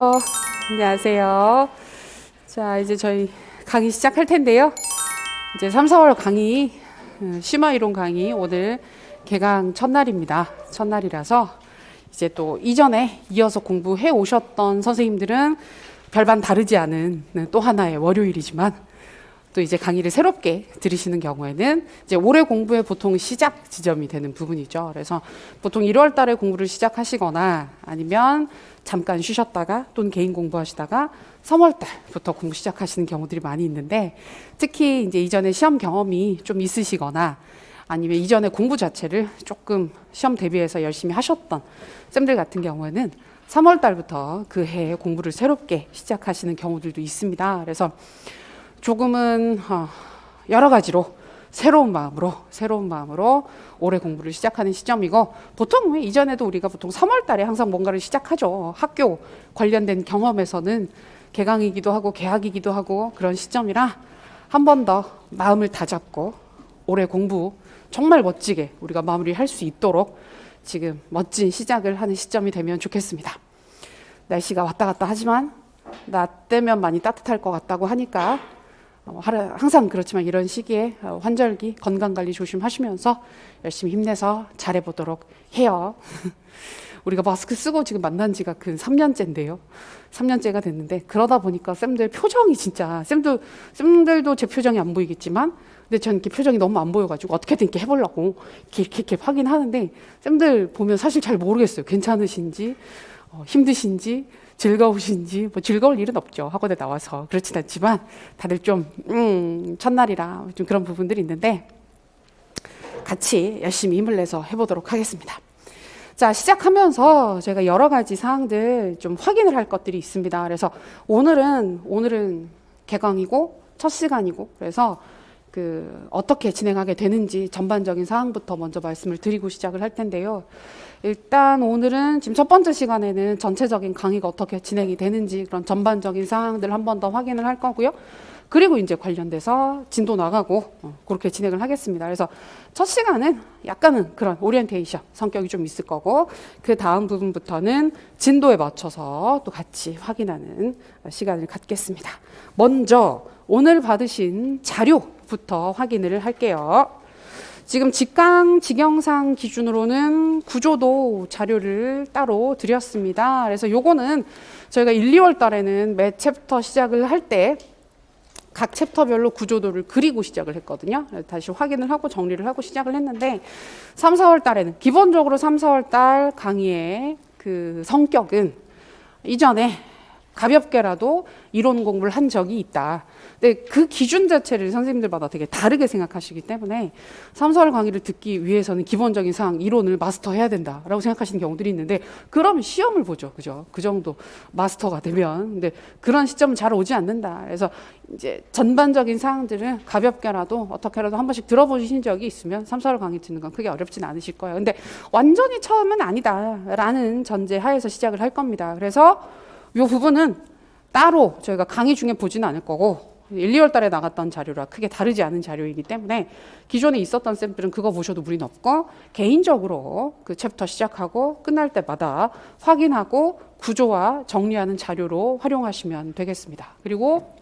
안녕하세요. 자, 이제 저희 강의 시작할 텐데요. 이제 3, 4월 강의, 심화 이론 강의 오늘 개강 첫날입니다. 첫날이라서 이제 또 이전에 이어서 공부해 오셨던 선생님들은 별반 다르지 않은 또 하나의 월요일이지만 또 이제 강의를 새롭게 들으시는 경우에는 이제 올해 공부의 보통 시작 지점이 되는 부분이죠. 그래서 보통 1월 달에 공부를 시작하시거나 아니면 잠깐 쉬셨다가 또는 개인 공부하시다가 3월 달부터 공부 시작하시는 경우들이 많이 있는데, 특히 이제 이전에 시험 경험이 좀 있으시거나 아니면 이전에 공부 자체를 조금 시험 대비해서 열심히 하셨던 쌤들 같은 경우에는 3월 달부터 그 해에 공부를 새롭게 시작하시는 경우들도 있습니다. 그래서 조금은 여러 가지로 새로운 마음으로 올해 공부를 시작하는 시점이고, 보통 이전에도 우리가 보통 3월 달에 항상 뭔가를 시작하죠. 학교 관련된 경험에서는 개강이기도 하고 개학이기도 하고 그런 시점이라 한 번 더 마음을 다잡고 올해 공부 정말 멋지게 우리가 마무리할 수 있도록 지금 멋진 시작을 하는 시점이 되면 좋겠습니다. 날씨가 왔다 갔다 하지만 낮 되면 많이 따뜻할 것 같다고 하니까 항상 그렇지만 이런 시기에 환절기 건강관리 조심하시면서 열심히 힘내서 잘해보도록 해요. 우리가 마스크 쓰고 지금 만난 지가 근 3년째인데요. 3년째가 됐는데, 그러다 보니까 쌤들 표정이 진짜, 쌤들도 제 표정이 안 보이겠지만, 근데 전 이렇게 표정이 너무 안 보여가지고 어떻게든 이렇게 해보려고 이렇게 확인하는데, 쌤들 보면 사실 잘 모르겠어요. 괜찮으신지, 힘드신지, 즐거우신지. 뭐 즐거울 일은 없죠, 학원에 나와서. 그렇진 않지만 다들 좀 첫날이라 좀 그런 부분들이 있는데 같이 열심히 힘을 내서 해보도록 하겠습니다. 자, 시작하면서 제가 여러 가지 사항들 좀 확인을 할 것들이 있습니다. 그래서 오늘은 개강이고 첫 시간이고, 그래서 어떻게 진행하게 되는지 전반적인 사항부터 먼저 말씀을 드리고 시작을 할 텐데요. 일단 오늘은 지금 첫 번째 시간에는 전체적인 강의가 어떻게 진행이 되는지 그런 전반적인 사항들 한 번 더 확인을 할 거고요. 그리고 이제 관련돼서 진도 나가고 그렇게 진행을 하겠습니다. 그래서 첫 시간은 약간은 그런 오리엔테이션 성격이 좀 있을 거고, 그 다음 부분부터는 진도에 맞춰서 또 같이 확인하는 시간을 갖겠습니다. 먼저 오늘 받으신 자료부터 확인을 할게요. 지금 직강 직영상 기준으로는 구조도 자료를 따로 드렸습니다. 그래서 요거는 저희가 1, 2월 달에는 매 챕터 시작을 할 때 각 챕터별로 구조도를 그리고 시작을 했거든요. 다시 확인을 하고 정리를 하고 시작을 했는데, 3, 4월 달에는 기본적으로 3, 4월 달 강의의 그 성격은 이전에 가볍게라도 이론 공부를 한 적이 있다. 근데 그 기준 자체를 선생님들마다 되게 다르게 생각하시기 때문에 3, 4월 강의를 듣기 위해서는 기본적인 사항, 이론을 마스터해야 된다라고 생각하시는 경우들이 있는데, 그럼 시험을 보죠. 그죠? 그 정도 마스터가 되면. 근데 그런 시점은 잘 오지 않는다. 그래서 이제 전반적인 사항들은 가볍게라도 어떻게라도 한 번씩 들어보신 적이 있으면 3, 4월 강의 듣는 건 크게 어렵진 않으실 거예요. 근데 완전히 처음은 아니다라는 전제 하에서 시작을 할 겁니다. 그래서 이 부분은 따로 저희가 강의 중에 보지는 않을 거고, 1, 2월 달에 나갔던 자료라 크게 다르지 않은 자료이기 때문에 기존에 있었던 쌤들은 그거 보셔도 무리는 없고, 개인적으로 그 챕터 시작하고 끝날 때마다 확인하고 구조와 정리하는 자료로 활용하시면 되겠습니다. 그리고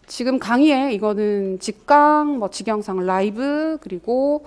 지금 강의에 이거는 직강, 직영상 라이브, 그리고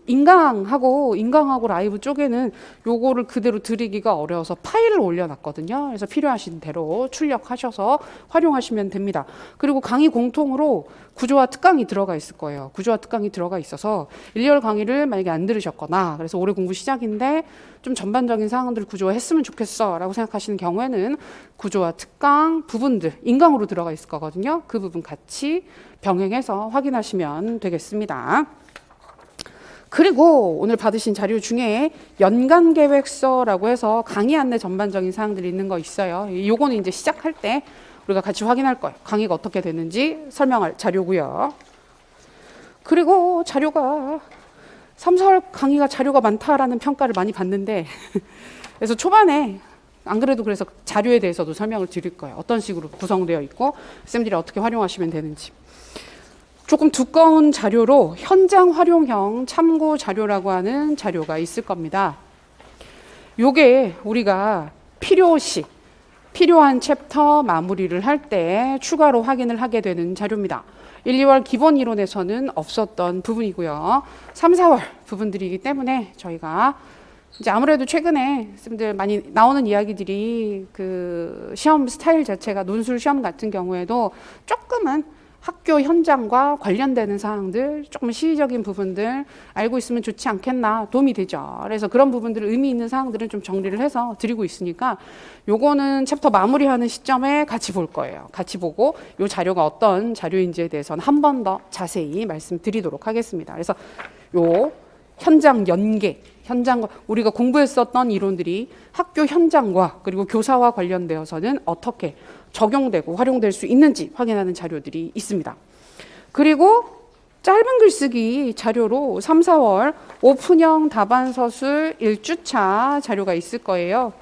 인강하고 라이브 쪽에는 요거를 그대로 드리기가 어려워서 파일을 올려놨거든요. 그래서 필요하신 대로 출력하셔서 활용하시면 됩니다. 그리고 강의 공통으로 구조와 특강이 들어가 있을 거예요. 구조와 특강이 들어가 있어서 1, 2월 강의를 만약에 안 들으셨거나, 그래서 올해 공부 시작인데 좀 전반적인 사항들을 구조화했으면 좋겠어 라고 생각하시는 경우에는 구조와 특강 부분들 인강으로 들어가 있을 거거든요. 그 부분 같이 병행해서 확인하시면 되겠습니다. 그리고 오늘 받으신 자료 중에 연간계획서라고 해서 강의 안내 전반적인 사항들이 있는 거 있어요. 요거는 이제 시작할 때 우리가 같이 확인할 거예요. 강의가 어떻게 되는지 설명할 자료고요. 그리고 자료가 3, 4월 강의가 자료가 많다라는 평가를 많이 받는데 그래서 초반에 안 그래도 그래서 자료에 대해서도 설명을 드릴 거예요. 어떤 식으로 구성되어 있고 쌤들이 어떻게 활용하시면 되는지. 조금 두꺼운 자료로 현장 활용형 참고 자료라고 하는 자료가 있을 겁니다. 요게 우리가 필요시, 필요한 챕터 마무리를 할 때 추가로 확인을 하게 되는 자료입니다. 1, 2월 기본 이론에서는 없었던 부분이고요. 3, 4월 부분들이기 때문에 저희가 이제 아무래도 최근에 선생님들 많이 나오는 이야기들이 그 시험 스타일 자체가 논술 시험 같은 경우에도 조금은 학교 현장과 관련되는 사항들, 조금 시의적인 부분들 알고 있으면 좋지 않겠나, 도움이 되죠. 그래서 그런 부분들 의미 있는 사항들은 좀 정리를 해서 드리고 있으니까 요거는 챕터 마무리하는 시점에 같이 볼 거예요. 같이 보고 요 자료가 어떤 자료인지에 대해서는 한 번 더 자세히 말씀드리도록 하겠습니다. 그래서 요 현장 연계, 현장과 우리가 공부했었던 이론들이 학교 현장과 그리고 교사와 관련되어서는 어떻게 적용되고 활용될 수 있는지 확인하는 자료들이 있습니다. 그리고 짧은 글쓰기 자료로 3, 4월 오픈형 답안 서술 1주차 자료가 있을 거예요.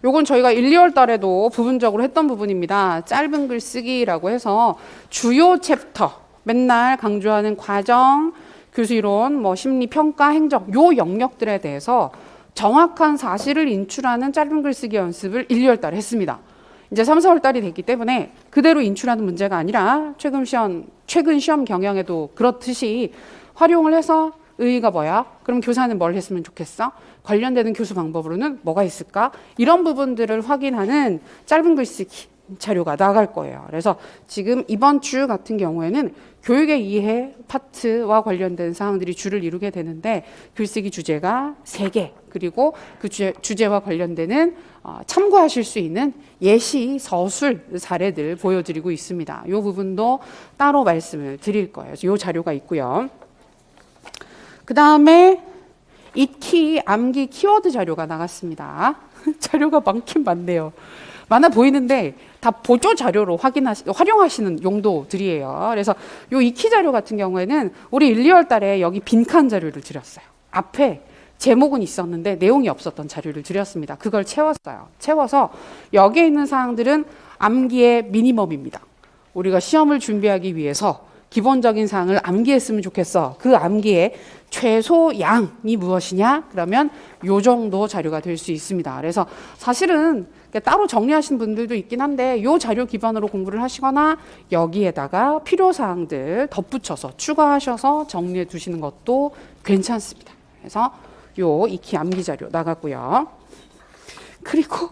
요건 저희가 1, 2월 달에도 부분적으로 했던 부분입니다. 짧은 글쓰기라고 해서 주요 챕터, 맨날 강조하는 과정, 교수이론, 뭐 심리평가, 행정 요 영역들에 대해서 정확한 사실을 인출하는 짧은 글쓰기 연습을 1, 2월 달에 했습니다. 이제 3, 4월 달이 됐기 때문에 그대로 인출하는 문제가 아니라 최근 시험 경향에도 그렇듯이 활용을 해서 의의가 뭐야? 그럼 교사는 뭘 했으면 좋겠어? 관련되는 교수 방법으로는 뭐가 있을까? 이런 부분들을 확인하는 짧은 글쓰기 자료가 나갈 거예요. 그래서 지금 이번 주 같은 경우에는 교육의 이해 파트와 관련된 사항들이 주를 이루게 되는데 글쓰기 주제가 3개, 그리고 그 주제와 관련되는 참고하실 수 있는 예시 서술 사례들 보여드리고 있습니다. 이 부분도 따로 말씀을 드릴 거예요. 이 자료가 있고요. 그 다음에 익히 암기 키워드 자료가 나갔습니다. 자료가 많긴 많네요. 많아 보이는데 다 보조 자료로 활용하시는 용도들이에요. 그래서 요 익히 자료 같은 경우에는 우리 1, 2월 달에 여기 빈칸 자료를 드렸어요. 앞에 제목은 있었는데 내용이 없었던 자료를 드렸습니다. 그걸 채웠어요. 채워서 여기에 있는 사항들은 암기의 미니멈입니다. 우리가 시험을 준비하기 위해서 기본적인 사항을 암기했으면 좋겠어. 그 암기의 최소양이 무엇이냐? 그러면 요 정도 자료가 될 수 있습니다. 그래서 사실은 따로 정리하신 분들도 있긴 한데 요 자료 기반으로 공부를 하시거나 여기에다가 필요사항들 덧붙여서 추가하셔서 정리해 두시는 것도 괜찮습니다. 그래서 요 익히 암기 자료 나갔고요. 그리고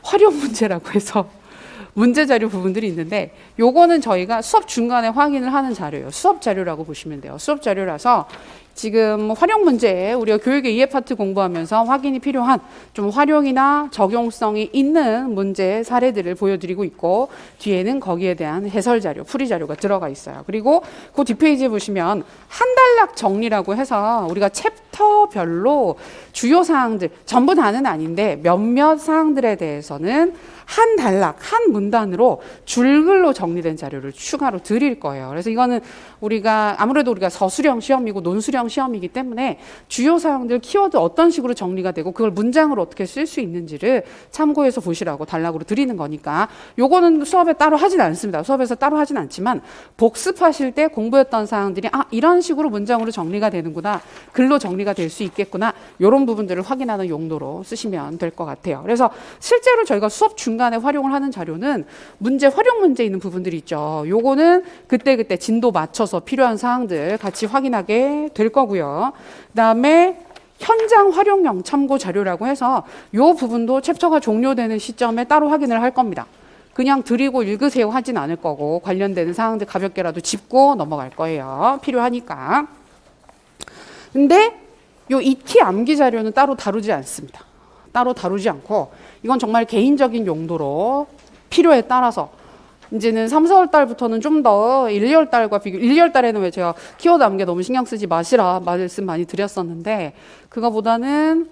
활용 문제라고 해서 문제 자료 부분들이 있는데 요거는 저희가 수업 중간에 확인을 하는 자료예요. 수업 자료라고 보시면 돼요. 수업 자료라서 지금 활용 문제 우리가 교육의 이해 파트 공부하면서 확인이 필요한 좀 활용이나 적용성이 있는 문제 사례들을 보여드리고 있고 뒤에는 거기에 대한 해설 자료, 풀이 자료가 들어가 있어요. 그리고 그 뒷페이지에 보시면 한 단락 정리라고 해서 우리가 챕터별로 주요 사항들 전부 다는 아닌데 몇몇 사항들에 대해서는 한 단락, 한 문단으로 줄글로 정리된 자료를 추가로 드릴 거예요. 그래서 이거는 우리가 아무래도 우리가 서술형 시험이고 논술형 시험이기 때문에 주요 사항들 키워드 어떤 식으로 정리가 되고 그걸 문장으로 어떻게 쓸 수 있는지를 참고해서 보시라고 단락으로 드리는 거니까 요거는 수업에 따로 하진 않습니다. 수업에서 따로 하진 않지만 복습하실 때 공부했던 사항들이 이런 식으로 문장으로 정리가 되는구나. 글로 정리가 될 수 있겠구나. 이런 부분들을 확인하는 용도로 쓰시면 될 것 같아요. 그래서 실제로 저희가 수업 중간에 활용을 하는 자료는 활용 문제 있는 부분들이 있죠. 요거는 그때그때 진도 맞춰서 필요한 사항들 같이 확인하게 될 거고요. 그다음에 현장 활용형 참고 자료라고 해서 요 부분도 챕터가 종료되는 시점에 따로 확인을 할 겁니다. 그냥 드리고 읽으세요 하진 않을 거고 관련되는 사항들 가볍게라도 짚고 넘어갈 거예요. 필요하니까. 근데 요 익히 암기 자료는 따로 다루지 않습니다. 따로 다루지 않고 이건 정말 개인적인 용도로 필요에 따라서 이제는 3, 4월 달부터는 좀 더 1, 2월 달과 1, 2월 달에는 왜 제가 키워드 암기 너무 신경 쓰지 마시라 말씀 많이 드렸었는데 그거보다는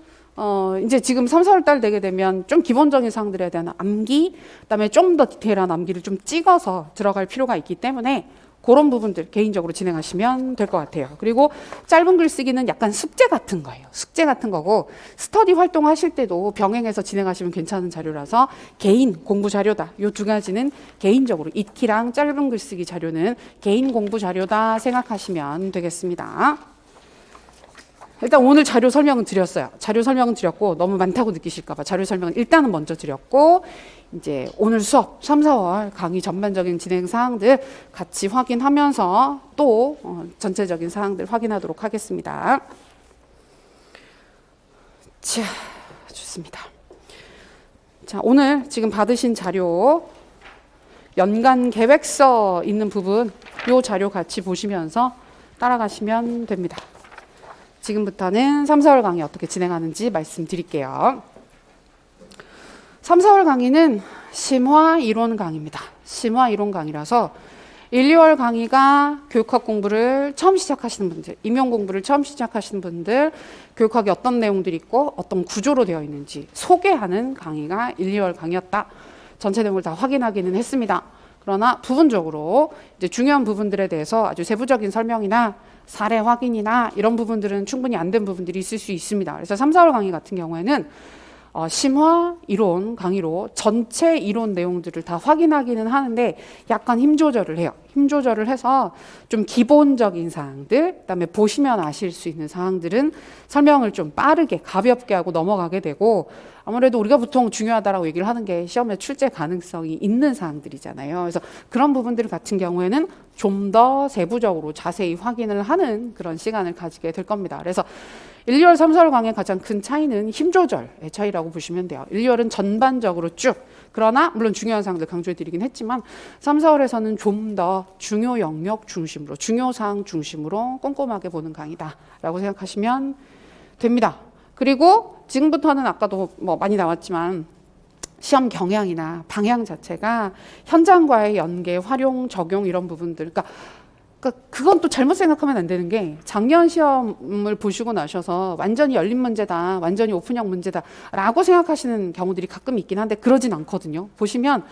이제 지금 3, 4월 달 되게 되면 좀 기본적인 사항들에 대한 암기, 그다음에 좀 더 디테일한 암기를 좀 찍어서 들어갈 필요가 있기 때문에 그런 부분들 개인적으로 진행하시면 될 것 같아요. 그리고 짧은 글쓰기는 약간 숙제 같은 거예요. 숙제 같은 거고 스터디 활동하실 때도 병행해서 진행하시면 괜찮은 자료라서 개인 공부 자료다. 이 두 가지는 개인적으로 익히랑 짧은 글쓰기 자료는 개인 공부 자료다 생각하시면 되겠습니다. 일단 오늘 자료 설명은 드렸어요. 자료 설명은 드렸고 너무 많다고 느끼실까봐 자료 설명은 일단은 먼저 드렸고 이제 오늘 수업 3, 4월 강의 전반적인 진행 사항들 같이 확인하면서 또 전체적인 사항들 확인하도록 하겠습니다. 자, 좋습니다. 자, 오늘 지금 받으신 자료 연간 계획서 있는 부분 이 자료 같이 보시면서 따라가시면 됩니다. 지금부터는 3, 4월 강의 어떻게 진행하는지 말씀드릴게요. 3, 4월 강의는 심화 이론 강의입니다. 심화 이론 강의라서 1, 2월 강의가 교육학 공부를 처음 시작하시는 분들, 임용 공부를 처음 시작하시는 분들, 교육학에 어떤 내용들이 있고 어떤 구조로 되어 있는지 소개하는 강의가 1, 2월 강의였다. 전체 내용을 다 확인하기는 했습니다. 그러나 부분적으로 이제 중요한 부분들에 대해서 아주 세부적인 설명이나 사례 확인이나 이런 부분들은 충분히 안 된 부분들이 있을 수 있습니다. 그래서 3, 4월 강의 같은 경우에는 심화 이론 강의로 전체 이론 내용들을 다 확인하기는 하는데 약간 힘 조절을 해요. 힘 조절을 해서 좀 기본적인 사항들, 그다음에 보시면 아실 수 있는 사항들은 설명을 좀 빠르게 가볍게 하고 넘어가게 되고 아무래도 우리가 보통 중요하다라고 얘기를 하는 게 시험에 출제 가능성이 있는 사항들이잖아요. 그래서 그런 부분들 같은 경우에는 좀 더 세부적으로 자세히 확인을 하는 그런 시간을 가지게 될 겁니다. 그래서 1, 2월, 3, 4월 강의의 가장 큰 차이는 힘 조절의 차이라고 보시면 돼요. 1, 2월은 전반적으로 쭉, 그러나 물론 중요한 사항들 강조해 드리긴 했지만 3, 4월에서는 좀 더 중요 영역 중심으로, 중요 사항 중심으로 꼼꼼하게 보는 강의다라고 생각하시면 됩니다. 그리고 지금부터는 아까도 뭐 많이 나왔지만 시험 경향이나 방향 자체가 현장과의 연계, 활용, 적용 이런 부분들, 그러니까 그건 또 잘못 생각하면 안 되는 게 작년 시험을 보시고 나셔서 완전히 열린 문제다, 완전히 오픈형 문제다라고 생각하시는 경우들이 가끔 있긴 한데 그러진 않거든요. 보시면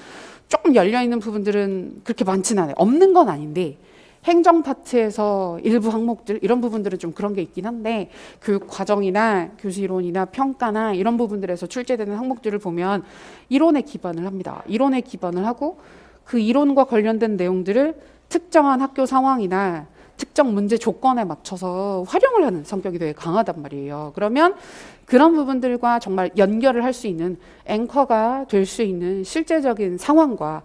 조금 열려있는 부분들은 그렇게 많지는 않아요. 없는 건 아닌데 행정 파트에서 일부 항목들 이런 부분들은 좀 그런 게 있긴 한데 교육 과정이나 교수 이론이나 평가나 이런 부분들에서 출제되는 항목들을 보면 이론에 기반을 합니다. 이론에 기반을 하고 그 이론과 관련된 내용들을 특정한 학교 상황이나 특정 문제 조건에 맞춰서 활용을 하는 성격이 되게 강하단 말이에요. 그러면 그런 부분들과 정말 연결을 할 수 있는 앵커가 될 수 있는 실제적인 상황과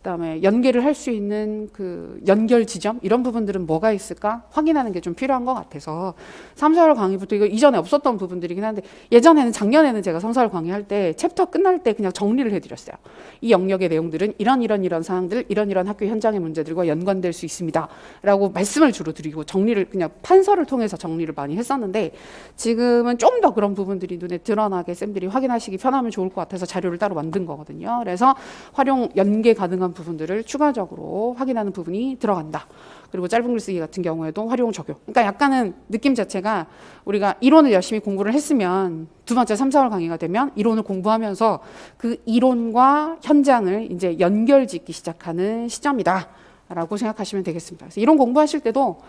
그다음에 연계를 할 수 있는 그 연결 지점 이런 부분들은 뭐가 있을까 확인하는 게 좀 필요한 것 같아서 3, 4월 강의부터 이거 이전에 없었던 부분들이긴 한데 예전에는 작년에는 제가 3, 4월 강의할 때 챕터 끝날 때 그냥 정리를 해드렸어요. 이 영역의 내용들은 이런 사항들 이런 학교 현장의 문제들과 연관될 수 있습니다 라고 말씀을 주로 드리고 정리를 그냥 판서를 통해서 정리를 많이 했었는데 지금은 좀 더 그런 부분들이 눈에 드러나게 쌤들이 확인하시기 편하면 좋을 것 같아서 자료를 따로 만든 거거든요. 그래서 활용 연계 가능한 부분들을 추가적으로 확인하는 부분이 들어간다. 그리고 짧은 글쓰기 같은 경우에도 활용 적용. 그러니까 약간은 느낌 자체가 우리가 이론을 열심히 공부를 했으면 두 번째 3, 4월 강의가 되면 이론을 공부하면서 그 이론과 현장을 이제 연결 짓기 시작하는 시점이다 라고 생각하시면 되겠습니다. 그래서 이론 공부하실 때도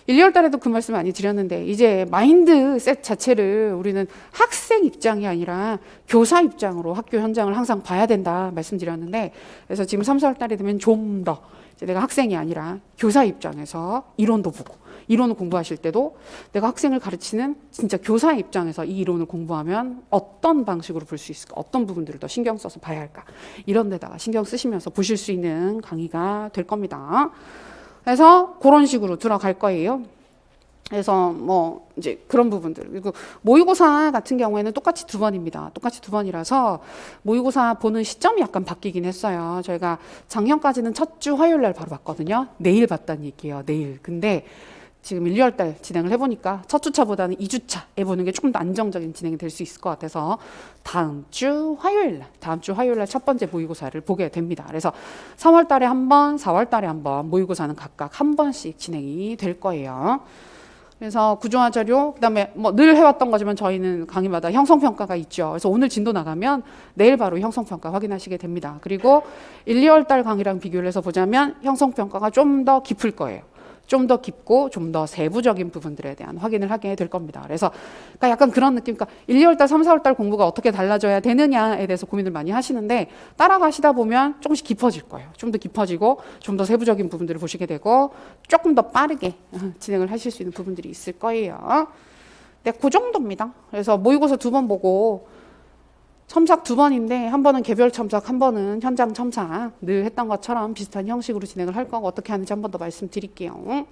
1, 2월 달에도 그 말씀 많이 드렸는데 이제 마인드셋 자체를 우리는 학생 입장이 아니라 교사 입장으로 학교 현장을 항상 봐야 된다 말씀드렸는데 그래서 지금 3, 4월 달에 되면 좀 더 내가 학생이 아니라 교사 입장에서 이론도 보고 이론을 공부하실 때도 내가 학생을 가르치는 진짜 교사 입장에서 이 이론을 공부하면 어떤 방식으로 볼 수 있을까 어떤 부분들을 더 신경 써서 봐야 할까 이런 데다가 신경 쓰시면서 보실 수 있는 강의가 될 겁니다. 그래서 그런 식으로 들어갈 거예요. 그래서 뭐 이제 그런 부분들 그리고 모의고사 같은 경우에는 똑같이 2번입니다. 똑같이 2번이라서 모의고사 보는 시점이 약간 바뀌긴 했어요. 저희가 작년까지는 첫 주 화요일 날 바로 봤거든요. 내일 봤다는 얘기예요. 내일. 근데 지금 1, 2월 달 진행을 해보니까 첫 주차보다는 2주차에 보는 게 조금 더 안정적인 진행이 될 수 있을 것 같아서 다음 주 화요일 날 첫 번째 모의고사를 보게 됩니다. 그래서 3월 달에 한 번, 4월 달에 한 번 모의고사는 각각 한 번씩 진행이 될 거예요. 그래서 구조화 자료, 그다음에 뭐 늘 해왔던 거지만 저희는 강의마다 형성평가가 있죠. 그래서 오늘 진도 나가면 내일 바로 형성평가 확인하시게 됩니다. 그리고 1, 2월 달 강의랑 비교를 해서 보자면 형성평가가 좀 더 깊을 거예요. 좀 더 깊고 좀 더 세부적인 부분들에 대한 확인을 하게 될 겁니다. 그래서 그러니까 약간 그런 느낌, 그러니까 1, 2월 달, 3, 4월 달 공부가 어떻게 달라져야 되느냐에 대해서 고민을 많이 하시는데 따라가시다 보면 조금씩 깊어질 거예요. 좀 더 깊어지고 좀 더 세부적인 부분들을 보시게 되고 조금 더 빠르게 진행을 하실 수 있는 부분들이 있을 거예요. 네, 그 정도입니다. 그래서 모의고사 2번 보고 첨삭 2번인데 한 번은 개별 첨삭, 한 번은 현장 첨삭 늘 했던 것처럼 비슷한 형식으로 진행을 할 거고 어떻게 하는지 한 번 더 말씀드릴게요.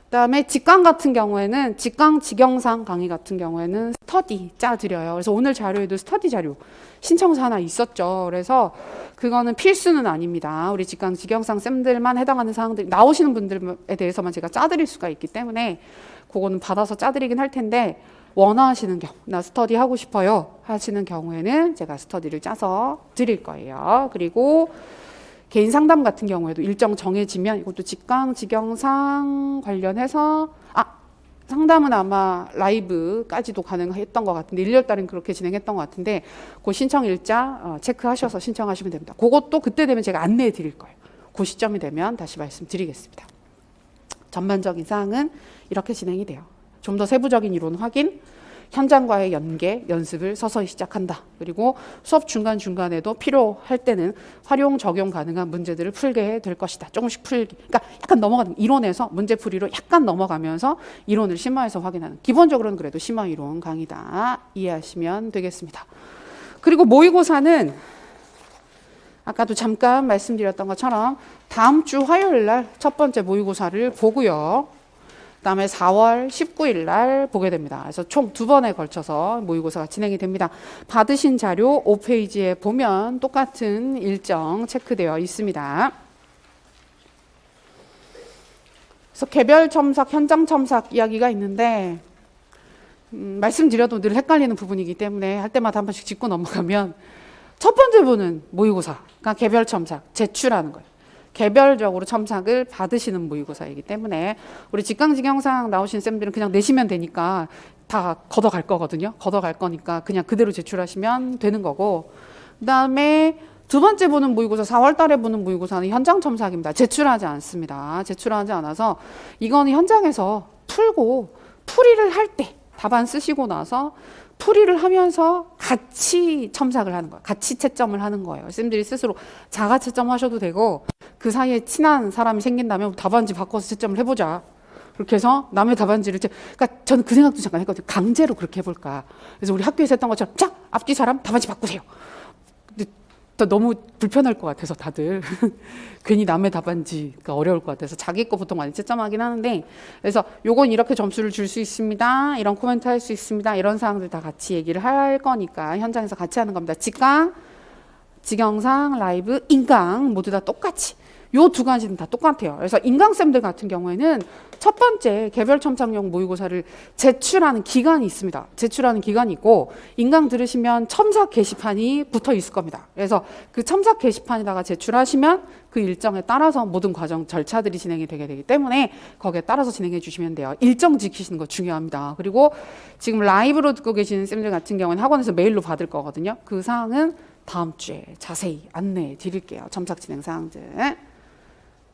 그다음에 직강 같은 경우에는 직강 직영상 강의 같은 경우에는 스터디 짜드려요. 그래서 오늘 자료에도 스터디 자료 신청서 하나 있었죠. 그래서 그거는 필수는 아닙니다. 우리 직강 직영상 쌤들만 해당하는 사항들 나오시는 분들에 대해서만 제가 짜드릴 수가 있기 때문에 그거는 받아서 짜드리긴 할 텐데 원하시는 경우 나 스터디 하고 싶어요 하시는 경우에는 제가 스터디를 짜서 드릴 거예요. 그리고 개인 상담 같은 경우에도 일정 정해지면 이것도 직강, 직영상 관련해서 상담은 아마 라이브까지도 가능했던 것 같은데 1월 달엔 그렇게 진행했던 것 같은데 그 신청 일자 체크하셔서 신청하시면 됩니다. 그것도 그때 되면 제가 안내해 드릴 거예요. 그 시점이 되면 다시 말씀드리겠습니다. 전반적인 사항은 이렇게 진행이 돼요. 좀 더 세부적인 이론 확인, 현장과의 연계, 연습을 서서히 시작한다. 그리고 수업 중간중간에도 필요할 때는 활용, 적용 가능한 문제들을 풀게 될 것이다. 조금씩 풀기. 그러니까 약간 넘어가는 이론에서 문제풀이로 약간 넘어가면서 이론을 심화해서 확인하는. 기본적으로는 그래도 심화 이론 강의다. 이해하시면 되겠습니다. 그리고 모의고사는 아까도 잠깐 말씀드렸던 것처럼 다음 주 화요일 날 첫 번째 모의고사를 보고요. 그다음에 4월 19일 날 보게 됩니다. 그래서 총 2번에 걸쳐서 모의고사가 진행이 됩니다. 받으신 자료 5페이지에 보면 똑같은 일정 체크되어 있습니다. 그래서 개별 첨삭, 현장 첨삭 이야기가 있는데 말씀드려도 늘 헷갈리는 부분이기 때문에 할 때마다 한 번씩 짚고 넘어가면 첫 번째 보는 모의고사, 그러니까 개별 첨삭, 제출하는 거예요. 개별적으로 첨삭을 받으시는 모의고사이기 때문에 우리 직강직영상 나오신 쌤들은 그냥 내시면 되니까 다 걷어갈 거거든요. 걷어갈 거니까 그냥 그대로 제출하시면 되는 거고, 그 다음에 두 번째 보는 모의고사, 4월 달에 보는 모의고사는 현장 첨삭입니다. 제출하지 않습니다. 제출하지 않아서 이거는 현장에서 풀고 풀이를 할 때 답안 쓰시고 나서 풀이를 하면서 같이 첨삭을 하는 거예요. 같이 채점을 하는 거예요. 쌤들이 스스로 자가 채점하셔도 되고 그 사이에 친한 사람이 생긴다면 답안지 바꿔서 채점을 해보자. 그렇게 해서 남의 답안지를 그러니까 저는 그 생각도 잠깐 했거든요. 강제로 그렇게 해볼까. 그래서 우리 학교에서 했던 것처럼 자, 앞뒤 사람 답안지 바꾸세요. 근데 너무 불편할 것 같아서 다들 괜히 남의 답안지가 어려울 것 같아서 자기 거 보통 많이 채점하긴 하는데, 그래서 요건 이렇게 점수를 줄 수 있습니다. 이런 코멘트 할 수 있습니다. 이런 사항들 다 같이 얘기를 할 거니까 현장에서 같이 하는 겁니다. 직강, 직영상, 라이브, 인강 모두 다 똑같이 요 두 가지는 다 똑같아요. 그래서 인강쌤들 같은 경우에는 첫 번째 개별 첨삭용 모의고사를 제출하는 기간이 있습니다. 제출하는 기간이 있고 인강 들으시면 첨삭 게시판이 붙어 있을 겁니다. 그래서 그 첨삭 게시판에다가 제출하시면 그 일정에 따라서 모든 과정 절차들이 진행이 되게 되기 때문에 거기에 따라서 진행해 주시면 돼요. 일정 지키시는 거 중요합니다. 그리고 지금 라이브로 듣고 계시는 쌤들 같은 경우는 학원에서 메일로 받을 거거든요. 그 사항은 다음 주에 자세히 안내해 드릴게요. 첨삭 진행 사항들.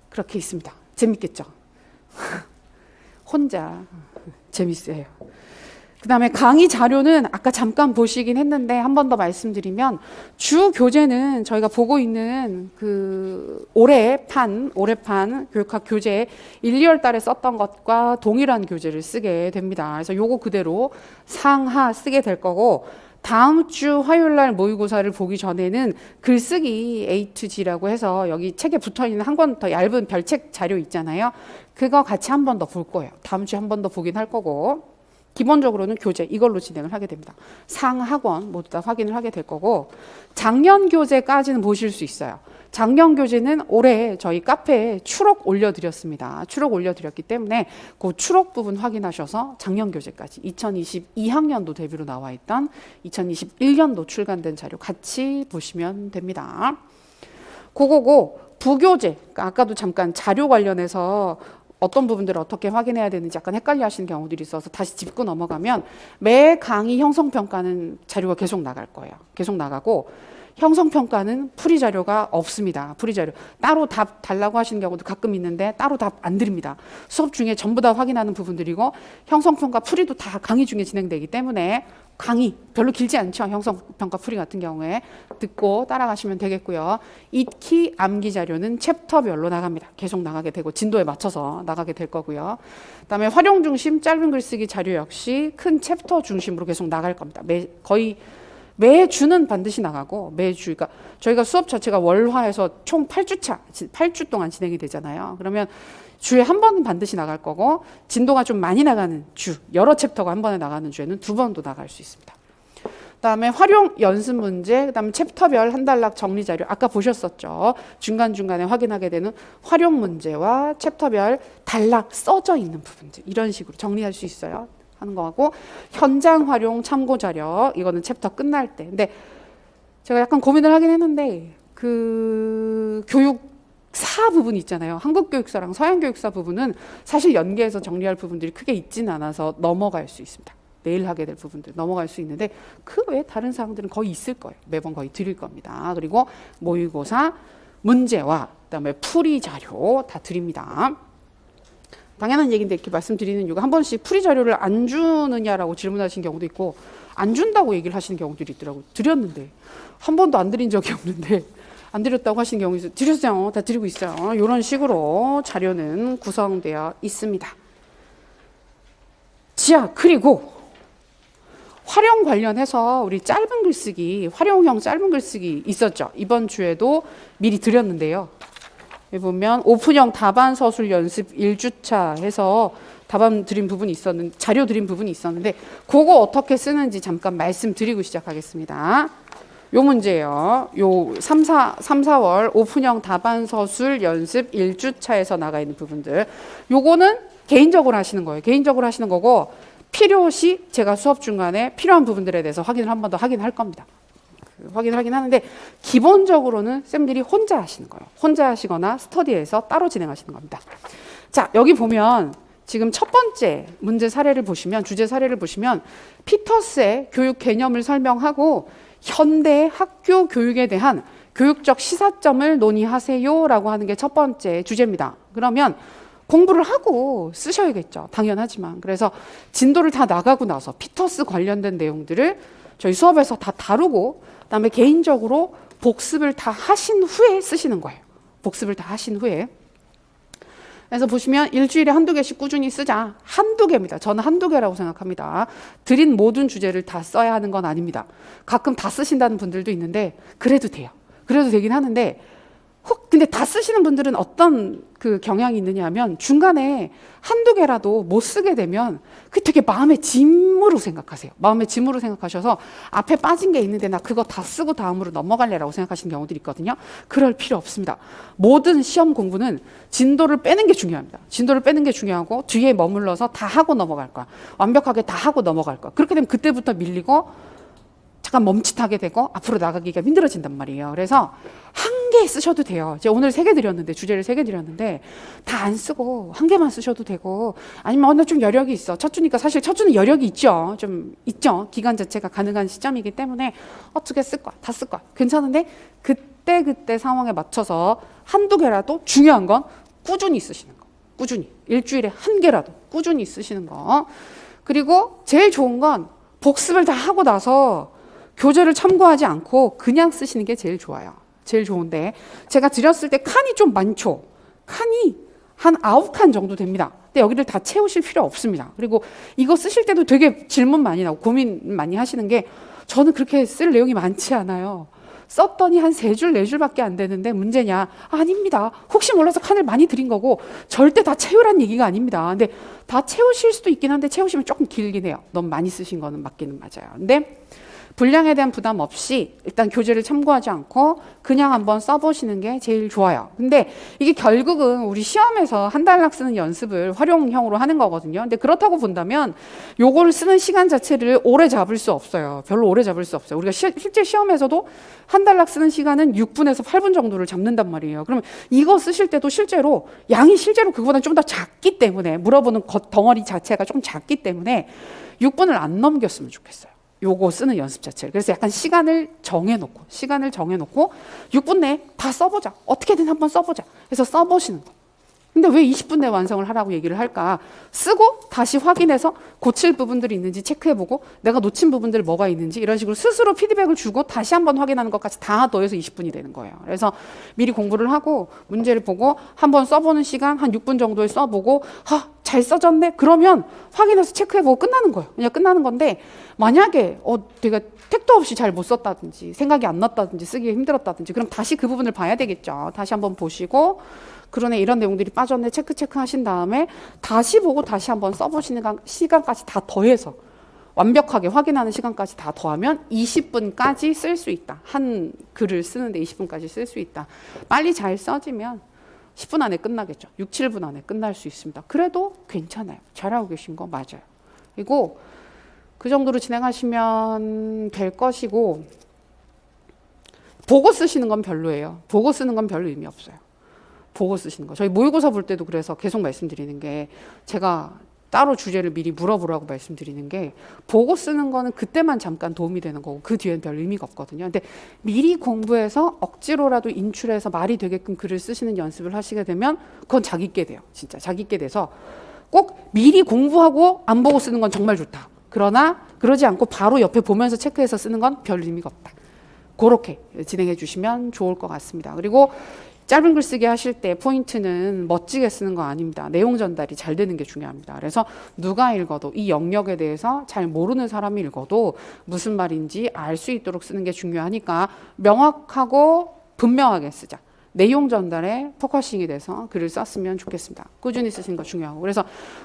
그렇게 있습니다. 재밌겠죠? 혼자 재밌어요. 그 다음에 강의 자료는 아까 잠깐 보시긴 했는데 한 번 더 말씀드리면 주 교재는 저희가 보고 있는 그 올해판 교육학 교재 1, 2월 달에 썼던 것과 동일한 교재를 쓰게 됩니다. 그래서 요거 그대로 상하 쓰게 될 거고, 다음 주 화요일 날 모의고사를 보기 전에는 글쓰기 A to G라고 해서 여기 책에 붙어있는 한 권 더 얇은 별책 자료 있잖아요. 그거 같이 한 번 더 볼 거예요. 다음 주에 한 번 더 보긴 할 거고, 기본적으로는 교재 이걸로 진행을 하게 됩니다. 상하권 모두 다 확인을 하게 될 거고, 작년 교재까지는 보실 수 있어요. 작년 교재는 올해 저희 카페에 추록 올려드렸습니다. 추록 올려드렸기 때문에 그 추록 부분 확인하셔서 작년 교재까지 2022학년도 대비로 나와 있던 2021년도 출간된 자료 같이 보시면 됩니다. 그거고 부교재, 그러니까 아까도 잠깐 자료 관련해서 어떤 부분들을 어떻게 확인해야 되는지 약간 헷갈려 하시는 경우들이 있어서 다시 짚고 넘어가면 매 강의 형성평가는 자료가 계속 나갈 거예요. 계속 나가고 형성평가는 풀이 자료가 없습니다. 풀이 자료. 따로 답 달라고 하시는 경우도 가끔 있는데 따로 답 안 드립니다. 수업 중에 전부 다 확인하는 부분들이고 형성평가 풀이도 다 강의 중에 진행되기 때문에 강의 별로 길지 않죠. 형성평가 풀이 같은 경우에 듣고 따라가시면 되겠고요. 익히 암기 자료는 챕터별로 나갑니다. 계속 나가게 되고 진도에 맞춰서 나가게 될 거고요. 그다음에 활용 중심 짧은 글쓰기 자료 역시 큰 챕터 중심으로 계속 나갈 겁니다. 거의 매주는 반드시 나가고 매주, 그러니까 저희가 수업 자체가 월화에서 총 8주 동안 진행이 되잖아요. 그러면 주에 한 번은 반드시 나갈 거고 진도가 좀 많이 나가는 주, 여러 챕터가 한 번에 나가는 주에는 2번도 나갈 수 있습니다. 그다음에 활용 연습 문제, 그다음에 챕터별 한 단락 정리 자료 아까 보셨었죠. 중간중간에 확인하게 되는 활용 문제와 챕터별 단락 써져 있는 부분들 이런 식으로 정리할 수 있어요. 하는 거하고 현장 활용 참고 자료 이거는 챕터 끝날 때. 근데 제가 약간 고민을 하긴 했는데 그 교육사 부분 있잖아요. 한국교육사랑 서양교육사 부분은 사실 연계해서 정리할 부분들이 크게 있지는 않아서 넘어갈 수 있습니다. 내일 하게 될 부분들 넘어갈 수 있는데 그 외에 다른 사항들은 거의 있을 거예요. 매번 거의 드릴 겁니다. 그리고 모의고사 문제와 그다음에 풀이 자료 다 드립니다. 당연한 얘기인데 이렇게 말씀드리는 이유가 한 번씩 풀이 자료를 안 주느냐라고 질문하신 경우도 있고 안 준다고 얘기를 하시는 경우들이 있더라고요. 드렸는데 한 번도 안 드린 적이 없는데 안 드렸다고 하시는 경우 있어요. 드렸어요. 다 드리고 있어요. 이런 식으로 자료는 구성되어 있습니다. 자, 그리고 활용 관련해서 우리 짧은 글쓰기, 활용형 짧은 글쓰기 있었죠. 이번 주에도 미리 드렸는데요. 여기 보면 오픈형 답안 서술 연습 1주차 해서 답안 드린 부분이 있었는데, 자료 드린 부분이 있었는데 그거 어떻게 쓰는지 잠깐 말씀드리고 시작하겠습니다. 요 문제예요. 요 3, 4월 오픈형 답안 서술 연습 1주차에서 나가 있는 부분들. 요거는 개인적으로 하시는 거예요. 개인적으로 하시는 거고 필요시 제가 수업 중간에 필요한 부분들에 대해서 확인을 한 번 더 확인할 겁니다. 확인을 하긴 하는데 기본적으로는 쌤들이 혼자 하시는 거예요. 혼자 하시거나 스터디에서 따로 진행하시는 겁니다. 자, 여기 보면 지금 첫 번째 문제 사례를 보시면, 주제 사례를 보시면 피터스의 교육 개념을 설명하고 현대 학교 교육에 대한 교육적 시사점을 논의하세요라고 하는 게 첫 번째 주제입니다. 그러면 공부를 하고 쓰셔야겠죠. 당연하지만. 그래서 진도를 다 나가고 나서 피터스 관련된 내용들을 저희 수업에서 다 다루고 그다음에 개인적으로 복습을 다 하신 후에 쓰시는 거예요. 복습을 다 하신 후에. 그래서 보시면 일주일에 한두 개씩 꾸준히 쓰자. 한두 개입니다. 저는 한두 개라고 생각합니다. 드린 모든 주제를 다 써야 하는 건 아닙니다. 가끔 다 쓰신다는 분들도 있는데 그래도 돼요. 그래도 되긴 하는데 근데 다 쓰시는 분들은 어떤 그 경향이 있느냐 하면 중간에 한두 개라도 못 쓰게 되면 그게 되게 마음의 짐으로 생각하세요. 마음의 짐으로 생각하셔서 앞에 빠진 게 있는데 나 그거 다 쓰고 다음으로 넘어갈래라고 생각하시는 경우들이 있거든요. 그럴 필요 없습니다. 모든 시험 공부는 진도를 빼는 게 중요합니다. 진도를 빼는 게 중요하고 뒤에 머물러서 다 하고 넘어갈 거야. 완벽하게 다 하고 넘어갈 거야. 그렇게 되면 그때부터 밀리고 잠깐 멈칫하게 되고 앞으로 나가기가 힘들어진단 말이에요. 그래서 한 개 쓰셔도 돼요. 제가 오늘 3개 드렸는데 주제를 3개 드렸는데 다 안 쓰고 한 개만 쓰셔도 되고 아니면 나 좀 여력이 있어. 첫 주니까 사실 첫 주는 여력이 있죠. 좀 있죠. 기간 자체가 가능한 시점이기 때문에 어떻게 쓸 거야. 다 쓸 거야. 괜찮은데 그때 상황에 맞춰서 한두 개라도 중요한 건 꾸준히 쓰시는 거. 꾸준히. 일주일에 한 개라도 꾸준히 쓰시는 거. 그리고 제일 좋은 건 복습을 다 하고 나서 교재를 참고하지 않고 그냥 쓰시는 게 제일 좋아요. 제일 좋은데 제가 드렸을 때 칸이 좀 많죠. 칸이 한 9칸 정도 됩니다. 근데 여기를 다 채우실 필요 없습니다. 그리고 이거 쓰실 때도 되게 질문 많이 나고 고민 많이 하시는 게 저는 그렇게 쓸 내용이 많지 않아요. 썼더니 한 3줄, 4줄밖에 안 되는데 문제냐? 아닙니다. 혹시 몰라서 칸을 많이 드린 거고 절대 다 채우란 얘기가 아닙니다. 근데 다 채우실 수도 있긴 한데 채우시면 조금 길긴 해요. 너무 많이 쓰신 거는 맞기는 맞아요. 근데 분량에 대한 부담 없이 일단 교재를 참고하지 않고 그냥 한번 써보시는 게 제일 좋아요. 근데 이게 결국은 우리 시험에서 한 단락 쓰는 연습을 활용형으로 하는 거거든요. 근데 그렇다고 본다면 요걸 쓰는 시간 자체를 오래 잡을 수 없어요. 별로 오래 잡을 수 없어요. 우리가 실제 시험에서도 한 단락 쓰는 시간은 6분에서 8분 정도를 잡는단 말이에요. 그러면 이거 쓰실 때도 실제로 양이 실제로 그거보다 좀 더 작기 때문에 물어보는 덩어리 자체가 좀 작기 때문에 6분을 안 넘겼으면 좋겠어요. 요거 쓰는 연습 자체를. 그래서 약간 시간을 정해놓고 6분 내에 다 써보자. 어떻게든 한번 써보자. 그래서 써보시는 거. 근데 왜 20분 내에 완성을 하라고 얘기를 할까? 쓰고 다시 확인해서 고칠 부분들이 있는지 체크해보고 내가 놓친 부분들 뭐가 있는지 이런 식으로 스스로 피드백을 주고 다시 한번 확인하는 것까지 다 더해서 20분이 되는 거예요. 그래서 미리 공부를 하고 문제를 보고 한번 써보는 시간 한 6분 정도에 써보고 잘 써졌네? 그러면 확인해서 체크해보고 끝나는 거예요. 그냥 끝나는 건데 만약에 내가 택도 없이 잘 못 썼다든지 생각이 안 났다든지 쓰기 힘들었다든지 그럼 다시 그 부분을 봐야 되겠죠. 다시 한번 보시고 그러네 이런 내용들이 빠졌네 체크 하신 다음에 다시 보고 다시 한번 써보시는 시간까지 다 더해서 완벽하게 확인하는 시간까지 다 더하면 20분까지 쓸 수 있다. 한 글을 쓰는데 20분까지 쓸 수 있다. 빨리 잘 써지면 10분 안에 끝나겠죠. 6, 7분 안에 끝날 수 있습니다. 그래도 괜찮아요. 잘하고 계신 거 맞아요. 그리고 그 정도로 진행하시면 될 것이고 보고 쓰시는 건 별로예요. 보고 쓰는 건 별로 의미 없어요. 보고 쓰시는 거. 저희 모의고사 볼 때도 그래서 계속 말씀드리는 게 제가 따로 주제를 미리 물어보라고 말씀드리는 게 보고 쓰는 거는 그때만 잠깐 도움이 되는 거고 그 뒤엔 별 의미가 없거든요. 근데 미리 공부해서 억지로라도 인출해서 말이 되게끔 글을 쓰시는 연습을 하시게 되면 그건 자기 게 돼요. 진짜 자기 게 돼서 꼭 미리 공부하고 안 보고 쓰는 건 정말 좋다. 그러나 그러지 않고 바로 옆에 보면서 체크해서 쓰는 건 별 의미가 없다. 그렇게 진행해 주시면 좋을 것 같습니다. 그리고 짧은 글쓰기 하실 때 포인트는 멋지게 쓰는 거 아닙니다. 내용 전달이 잘 되는 게 중요합니다. 그래서 누가 읽어도 이 영역에 대해서 잘 모르는 사람이 읽어도 무슨 말인지 알 수 있도록 쓰는 게 중요하니까 명확하고 분명하게 쓰자. 내용 전달에 포커싱이 돼서 글을 썼으면 좋겠습니다. 꾸준히 쓰시는 거 중요하고. 그래서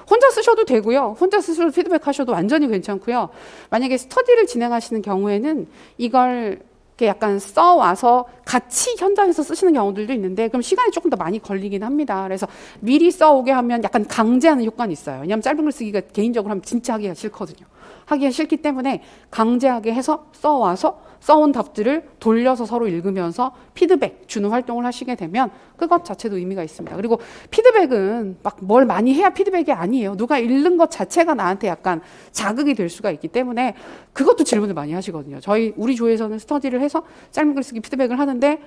혼자 쓰셔도 되고요. 혼자 스스로 피드백 하셔도 완전히 괜찮고요. 만약에 스터디를 진행하시는 경우에는 이걸 약간 써와서 같이 현장에서 쓰시는 경우들도 있는데 그럼 시간이 조금 더 많이 걸리긴 합니다. 그래서 미리 써오게 하면 약간 강제하는 효과는 있어요. 왜냐하면 짧은 글 쓰기가 개인적으로 하면 진짜 하기가 싫거든요. 하기가 싫기 때문에 강제하게 해서 써와서 써온 답들을 돌려서 서로 읽으면서 피드백 주는 활동을 하시게 되면 그것 자체도 의미가 있습니다. 그리고 피드백은 막 뭘 많이 해야 피드백이 아니에요. 누가 읽는 것 자체가 나한테 약간 자극이 될 수가 있기 때문에 그것도 질문을 많이 하시거든요. 우리 조에서는 스터디를 해서 짧은 글쓰기 피드백을 하는데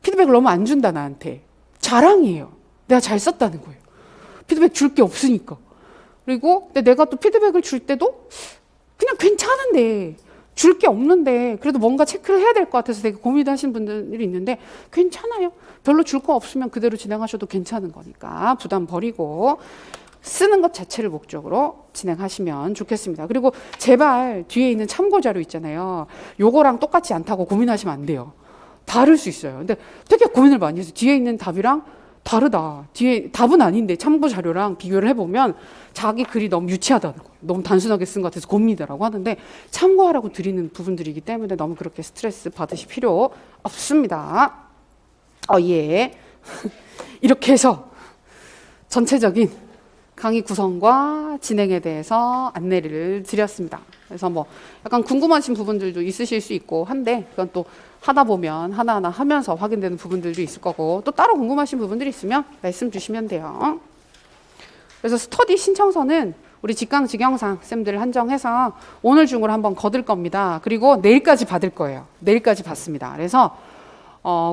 피드백을 너무 안 준다 나한테. 자랑이에요. 내가 잘 썼다는 거예요. 피드백 줄 게 없으니까. 그리고 내가 또 피드백을 줄 때도 그냥 괜찮은데 줄 게 없는데 그래도 뭔가 체크를 해야 될 것 같아서 되게 고민하시는 분들이 있는데 괜찮아요. 별로 줄 거 없으면 그대로 진행하셔도 괜찮은 거니까 부담 버리고 쓰는 것 자체를 목적으로 진행하시면 좋겠습니다. 그리고 제발 뒤에 있는 참고 자료 있잖아요. 요거랑 똑같지 않다고 고민하시면 안 돼요. 다를 수 있어요. 근데 되게 고민을 많이 해서 뒤에 있는 답이랑 다르다. 뒤에 답은 아닌데 참고 자료랑 비교를 해보면 자기 글이 너무 유치하다는 거예요. 너무 단순하게 쓴 것 같아서 고민이라고 하는데 참고하라고 드리는 부분들이기 때문에 너무 그렇게 스트레스 받으실 필요 없습니다. 예. 이렇게 해서 전체적인 강의 구성과 진행에 대해서 안내를 드렸습니다. 그래서 뭐 약간 궁금하신 부분들도 있으실 수 있고 한데 그건 또 하다 보면 하나하나 하면서 확인되는 부분들도 있을 거고 또 따로 궁금하신 부분들이 있으면 말씀 주시면 돼요. 그래서 스터디 신청서는 우리 직강 직영상 쌤들 한정해서 오늘 중으로 한번 거둘 겁니다. 그리고 내일까지 받을 거예요. 내일까지 받습니다. 그래서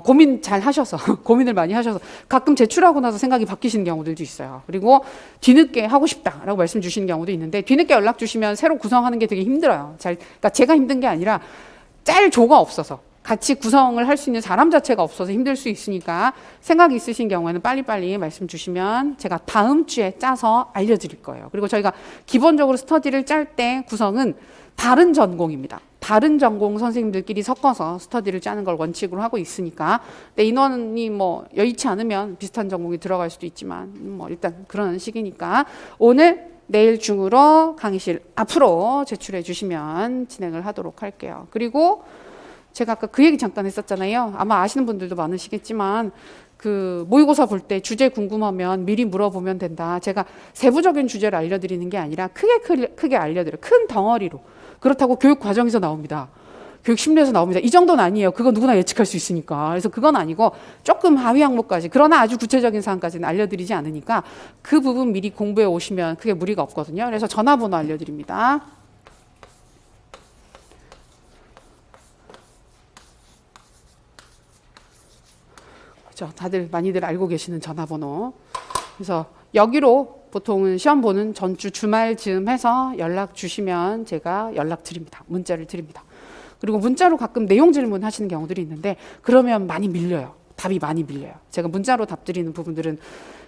고민 잘 하셔서 고민을 많이 하셔서 가끔 제출하고 나서 생각이 바뀌시는 경우들도 있어요. 그리고 뒤늦게 하고 싶다라고 말씀 주시는 경우도 있는데 뒤늦게 연락 주시면 새로 구성하는 게 되게 힘들어요. 그러니까 제가 힘든 게 아니라 짤 조가 없어서 같이 구성을 할 수 있는 사람 자체가 없어서 힘들 수 있으니까 생각이 있으신 경우에는 빨리빨리 말씀 주시면 제가 다음 주에 짜서 알려드릴 거예요. 그리고 저희가 기본적으로 스터디를 짤 때 구성은 다른 전공입니다. 다른 전공 선생님들끼리 섞어서 스터디를 짜는 걸 원칙으로 하고 있으니까 근데 인원이 뭐 여의치 않으면 비슷한 전공이 들어갈 수도 있지만 뭐 일단 그런 식이니까 오늘 내일 중으로 강의실 앞으로 제출해 주시면 진행을 하도록 할게요. 그리고 제가 아까 그 얘기 잠깐 했었잖아요. 아마 아시는 분들도 많으시겠지만 그 모의고사 볼 때 주제 궁금하면 미리 물어보면 된다. 제가 세부적인 주제를 알려드리는 게 아니라 크게 알려드려요. 큰 덩어리로. 그렇다고 교육 과정에서 나옵니다. 교육 심리에서 나옵니다. 이 정도는 아니에요. 그거 누구나 예측할 수 있으니까. 그래서 그건 아니고 조금 하위 항목까지 그러나 아주 구체적인 사항까지는 알려드리지 않으니까 그 부분 미리 공부해 오시면 크게 무리가 없거든요. 그래서 전화번호 알려드립니다. 그죠? 다들 많이들 알고 계시는 전화번호. 그래서 여기로 보통은 시험 보는 전주 주말 즈음 해서 연락 주시면 제가 연락 드립니다. 문자를 드립니다. 그리고 문자로 가끔 내용 질문 하시는 경우들이 있는데 그러면 많이 밀려요. 답이 많이 밀려요. 제가 문자로 답 드리는 부분들은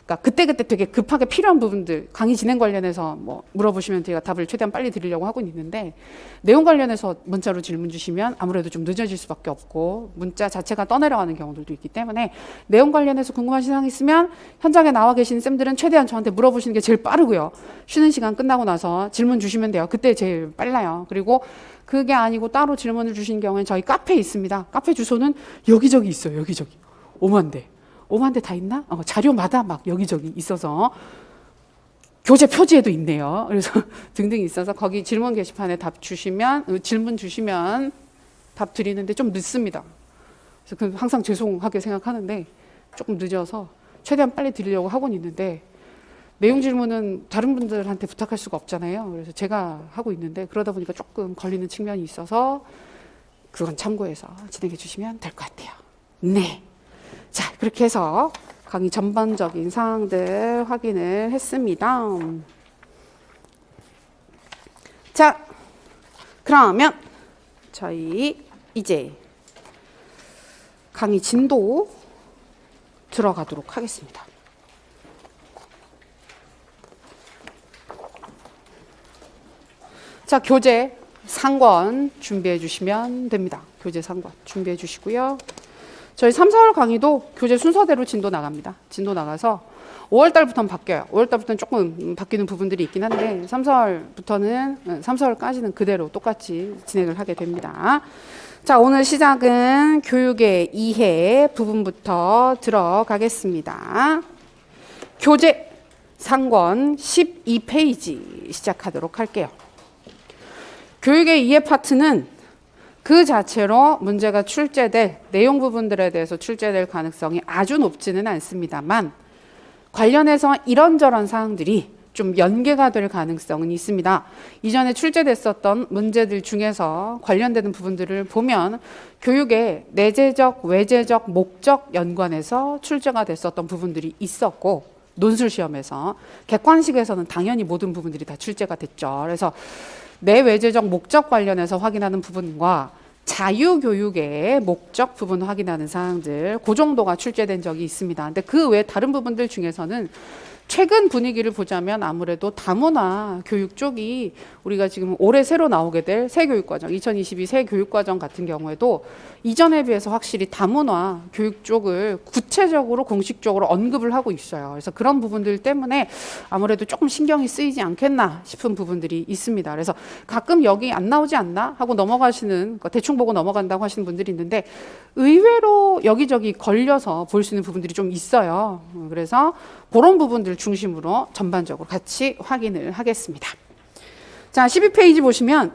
그러니까 그때그때 되게 급하게 필요한 부분들 강의 진행 관련해서 뭐 물어보시면 제가 답을 최대한 빨리 드리려고 하고 있는데 내용 관련해서 문자로 질문 주시면 아무래도 좀 늦어질 수밖에 없고 문자 자체가 떠내려가는 경우들도 있기 때문에 내용 관련해서 궁금하신 사항 있으면 현장에 나와 계신 쌤들은 최대한 저한테 물어보시는 게 제일 빠르고요. 쉬는 시간 끝나고 나서 질문 주시면 돼요. 그때 제일 빨라요. 그리고 그게 아니고 따로 질문을 주신 경우에는 저희 카페 있습니다. 카페 주소는 여기저기 있어요. 여기저기. 5만 대 다 있나? 자료마다 막 여기저기 있어서 교재 표지에도 있네요. 그래서 등등 있어서 거기 질문 게시판에 질문 주시면 답 드리는데 좀 늦습니다. 그래서 항상 죄송하게 생각하는데 조금 늦어서 최대한 빨리 드리려고 하고는 있는데 내용 질문은 다른 분들한테 부탁할 수가 없잖아요. 그래서 제가 하고 있는데 그러다 보니까 조금 걸리는 측면이 있어서 그건 참고해서 진행해 주시면 될 것 같아요. 네. 자, 그렇게 해서 강의 전반적인 사항들 확인을 했습니다. 자, 그러면 저희 이제 강의 진도 들어가도록 하겠습니다. 자, 교재 상권 준비해 주시면 됩니다. 교재 상권 준비해 주시고요. 저희 3, 4월 강의도 교재 순서대로 진도 나갑니다. 진도 나가서 5월 달부터는 바뀌어요. 5월 달부터는 조금 바뀌는 부분들이 있긴 한데 3, 4월까지는 그대로 똑같이 진행을 하게 됩니다. 자, 오늘 시작은 교육의 이해 부분부터 들어가겠습니다. 교재 상권 12페이지 시작하도록 할게요. 교육의 이해 파트는 그 자체로 문제가 출제될 내용 부분들에 대해서 출제될 가능성이 아주 높지는 않습니다만 관련해서 이런저런 사항들이 좀 연계가 될 가능성은 있습니다. 이전에 출제됐었던 문제들 중에서 관련되는 부분들을 보면 교육의 내재적, 외재적, 목적 연관해서 출제가 됐었던 부분들이 있었고 논술 시험에서 객관식에서는 당연히 모든 부분들이 다 출제가 됐죠. 그래서 내외재적 목적 관련해서 확인하는 부분과 자유교육의 목적 부분 확인하는 사항들 그 정도가 출제된 적이 있습니다. 근데 그 외 다른 부분들 중에서는 최근 분위기를 보자면 아무래도 다문화 교육 쪽이 우리가 지금 올해 새로 나오게 될 새 교육과정, 2022 새 교육과정 같은 경우에도 이전에 비해서 확실히 다문화 교육 쪽을 구체적으로 공식적으로 언급을 하고 있어요. 그래서 그런 부분들 때문에 아무래도 조금 신경이 쓰이지 않겠나 싶은 부분들이 있습니다. 그래서 가끔 여기 안 나오지 않나 하고 넘어가시는, 대충 보고 넘어간다고 하시는 분들이 있는데 의외로 여기저기 걸려서 볼 수 있는 부분들이 좀 있어요. 그래서 그런 부분들 중심으로 전반적으로 같이 확인을 하겠습니다. 자, 12페이지 보시면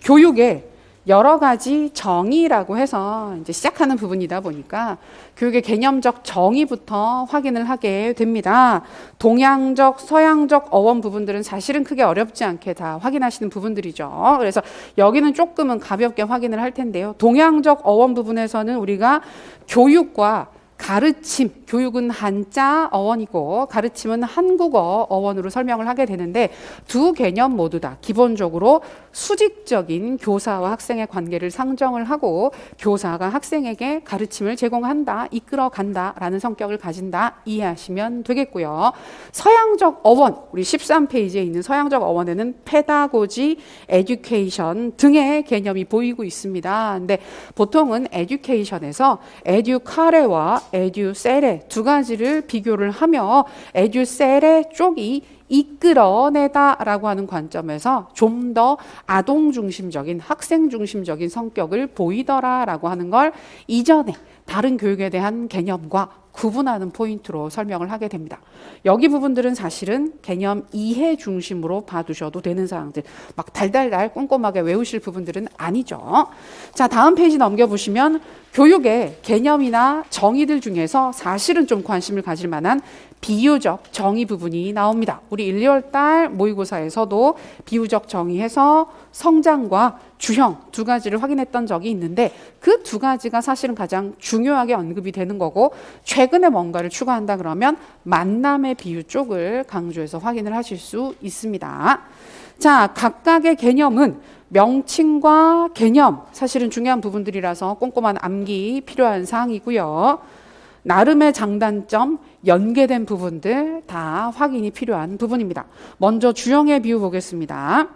교육의 여러 가지 정의라고 해서 이제 시작하는 부분이다 보니까 교육의 개념적 정의부터 확인을 하게 됩니다. 동양적, 서양적 어원 부분들은 사실은 크게 어렵지 않게 다 확인하시는 부분들이죠. 그래서 여기는 조금은 가볍게 확인을 할 텐데요. 동양적 어원 부분에서는 우리가 교육과 가르침, 교육은 한자 어원이고 가르침은 한국어 어원으로 설명을 하게 되는데 두 개념 모두 다 기본적으로 수직적인 교사와 학생의 관계를 상정을 하고 교사가 학생에게 가르침을 제공한다, 이끌어간다라는 성격을 가진다 이해하시면 되겠고요. 서양적 어원, 우리 13페이지에 있는 서양적 어원에는 페다고지, 에듀케이션 등의 개념이 보이고 있습니다. 근데 보통은 에듀케이션에서 에듀카레와 에듀셀레 두 가지를 비교를 하며 에듀셀레 쪽이 이끌어내다라고 하는 관점에서 좀 더 아동 중심적인, 학생 중심적인 성격을 보이더라라고 하는 걸 이전에 다른 교육에 대한 개념과 구분하는 포인트로 설명을 하게 됩니다. 여기 부분들은 사실은 개념 이해 중심으로 봐두셔도 되는 사항들, 막 달달달 꼼꼼하게 외우실 부분들은 아니죠. 자, 다음 페이지 넘겨보시면 교육의 개념이나 정의들 중에서 사실은 좀 관심을 가질 만한 비유적 정의 부분이 나옵니다. 우리 1, 2월 달 모의고사에서도 비유적 정의해서 성장과 주형 두 가지를 확인했던 적이 있는데 그 두 가지가 사실은 가장 중요하게 언급이 되는 거고 최근에 뭔가를 추가한다 그러면 만남의 비유 쪽을 강조해서 확인을 하실 수 있습니다. 자, 각각의 개념은 명칭과 개념 사실은 중요한 부분들이라서 꼼꼼한 암기 필요한 사항이고요. 나름의 장단점, 연계된 부분들 다 확인이 필요한 부분입니다. 먼저 주형의 비유 보겠습니다.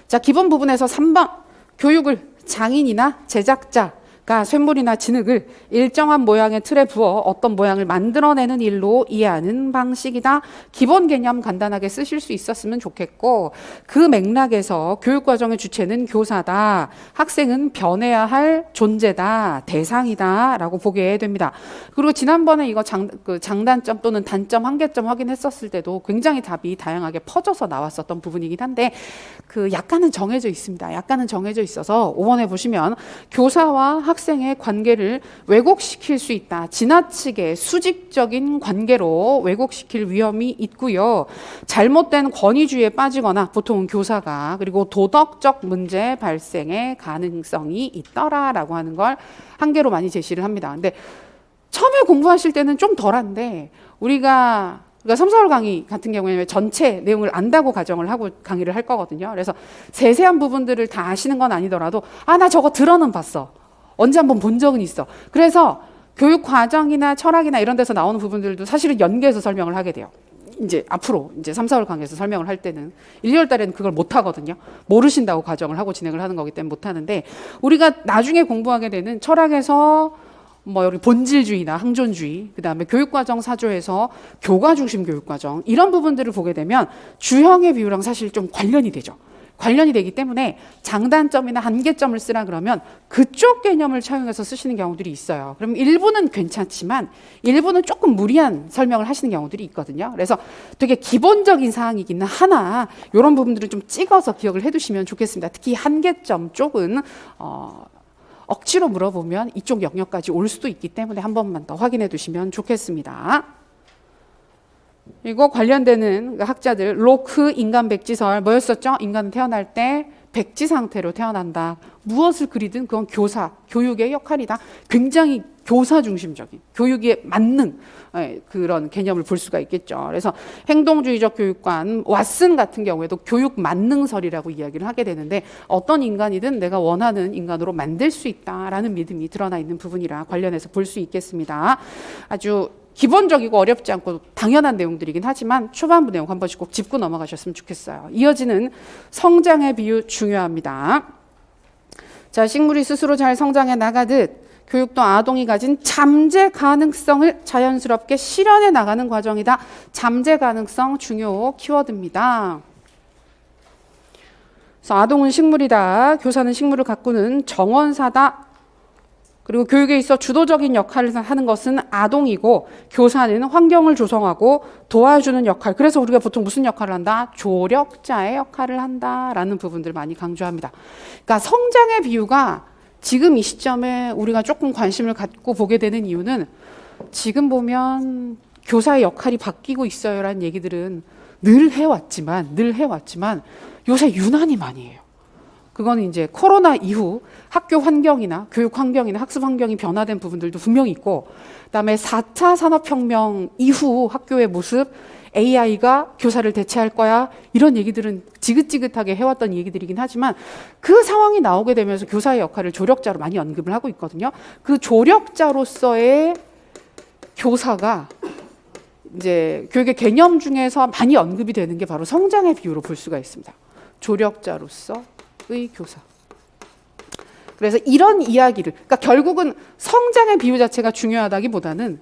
자, 기본 부분에서 3번 교육을 장인이나 제작자가 쇳물이나 진흙을 일정한 모양의 틀에 부어 어떤 모양을 만들어내는 일로 이해하는 방식이다. 기본 개념 간단하게 쓰실 수 있었으면 좋겠고 그 맥락에서 교육과정의 주체는 교사다. 학생은 변해야 할 존재다. 대상이다. 라고 보게 됩니다. 그리고 지난번에 이거 장단점 또는 단점, 한계점 확인했었을 때도 굉장히 답이 다양하게 퍼져서 나왔었던 부분이긴 한데 그 약간은 정해져 있습니다. 약간은 정해져 있어서 5번에 보시면 교사와 학생의 관계를 왜곡시킬 수 있다. 지나치게 수직적인 관계로 왜곡시킬 위험이 있고요. 잘못된 권위주의에 빠지거나 보통은 교사가 그리고 도덕적 문제 발생의 가능성이 있더라라고 하는 걸 한계로 많이 제시를 합니다. 근데 처음에 공부하실 때는 좀 덜한데 우리가 3, 4월 강의 같은 경우에는 전체 내용을 안다고 가정을 하고 강의를 할 거거든요. 그래서 세세한 부분들을 다 아시는 건 아니더라도 나 저거 들어는 봤어. 언제 한번 본 적은 있어. 그래서 교육 과정이나 철학이나 이런 데서 나오는 부분들도 사실은 연계해서 설명을 하게 돼요. 이제 앞으로 이제 3, 4월 강의에서 설명을 할 때는 1, 2월 달에는 그걸 못 하거든요. 모르신다고 가정을 하고 진행을 하는 거기 때문에 못 하는데 우리가 나중에 공부하게 되는 철학에서 여기 본질주의나 항존주의, 그 다음에 교육과정 사조에서 교과 중심 교육과정 이런 부분들을 보게 되면 주형의 비유랑 사실 좀 관련이 되죠. 관련이 되기 때문에 장단점이나 한계점을 쓰라 그러면 그쪽 개념을 차용해서 쓰시는 경우들이 있어요. 그럼 일부는 괜찮지만 일부는 조금 무리한 설명을 하시는 경우들이 있거든요. 그래서 되게 기본적인 사항이기는 하나 이런 부분들을 좀 찍어서 기억을 해두시면 좋겠습니다. 특히 한계점 쪽은 억지로 물어보면 이쪽 영역까지 올 수도 있기 때문에 한 번만 더 확인해 두시면 좋겠습니다. 그리고 관련되는 학자들 로크 인간 백지설 뭐였었죠? 인간은 태어날 때 백지 상태로 태어난다. 무엇을 그리든 그건 교사, 교육의 역할이다. 굉장히 교사 중심적인 교육에 맞는 그런 개념을 볼 수가 있겠죠. 그래서 행동주의적 교육관 왓슨 같은 경우에도 교육 만능설이라고 이야기를 하게 되는데 어떤 인간이든 내가 원하는 인간으로 만들 수 있다라는 믿음이 드러나 있는 부분이라 관련해서 볼 수 있겠습니다. 아주 기본적이고 어렵지 않고 당연한 내용들이긴 하지만 초반부 내용 한 번씩 꼭 짚고 넘어가셨으면 좋겠어요. 이어지는 성장의 비유 중요합니다. 자, 식물이 스스로 잘 성장해 나가듯 교육도 아동이 가진 잠재 가능성을 자연스럽게 실현해 나가는 과정이다. 잠재 가능성 중요 키워드입니다. 그래서 아동은 식물이다. 교사는 식물을 가꾸는 정원사다. 그리고 교육에 있어 주도적인 역할을 하는 것은 아동이고 교사는 환경을 조성하고 도와주는 역할. 그래서 우리가 보통 무슨 역할을 한다? 조력자의 역할을 한다라는 부분들 많이 강조합니다. 그러니까 성장의 비유가 지금 이 시점에 우리가 조금 관심을 갖고 보게 되는 이유는 지금 보면 교사의 역할이 바뀌고 있어요라는 얘기들은 늘 해왔지만 요새 유난히 많이 해요. 그건 이제 코로나 이후 학교 환경이나 교육 환경이나 학습 환경이 변화된 부분들도 분명히 있고 그다음에 4차 산업혁명 이후 학교의 모습 AI가 교사를 대체할 거야 이런 얘기들은 지긋지긋하게 해왔던 얘기들이긴 하지만 그 상황이 나오게 되면서 교사의 역할을 조력자로 많이 언급을 하고 있거든요. 그 조력자로서의 교사가 이제 교육의 개념 중에서 많이 언급이 되는 게 바로 성장의 비유로 볼 수가 있습니다. 조력자로서의 교사. 그래서 이런 이야기를 그러니까 결국은 성장의 비유 자체가 중요하다기보다는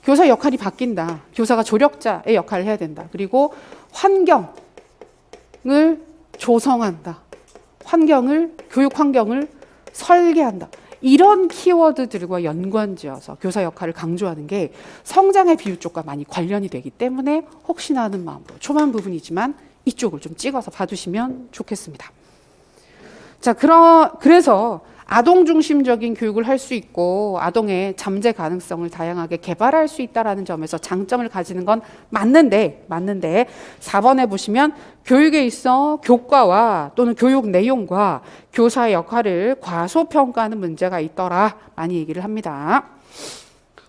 교사 역할이 바뀐다. 교사가 조력자의 역할을 해야 된다. 그리고 환경을 조성한다. 교육 환경을 설계한다. 이런 키워드들과 연관지어서 교사 역할을 강조하는 게 성장의 비유 쪽과 많이 관련이 되기 때문에 혹시나 하는 마음으로 초반 부분이지만 이쪽을 좀 찍어서 봐두시면 좋겠습니다. 자, 그래서 아동 중심적인 교육을 할 수 있고 아동의 잠재 가능성을 다양하게 개발할 수 있다라는 점에서 장점을 가지는 건 맞는데 4번에 보시면 교육에 있어 교과와 또는 교육 내용과 교사의 역할을 과소평가하는 문제가 있더라 많이 얘기를 합니다.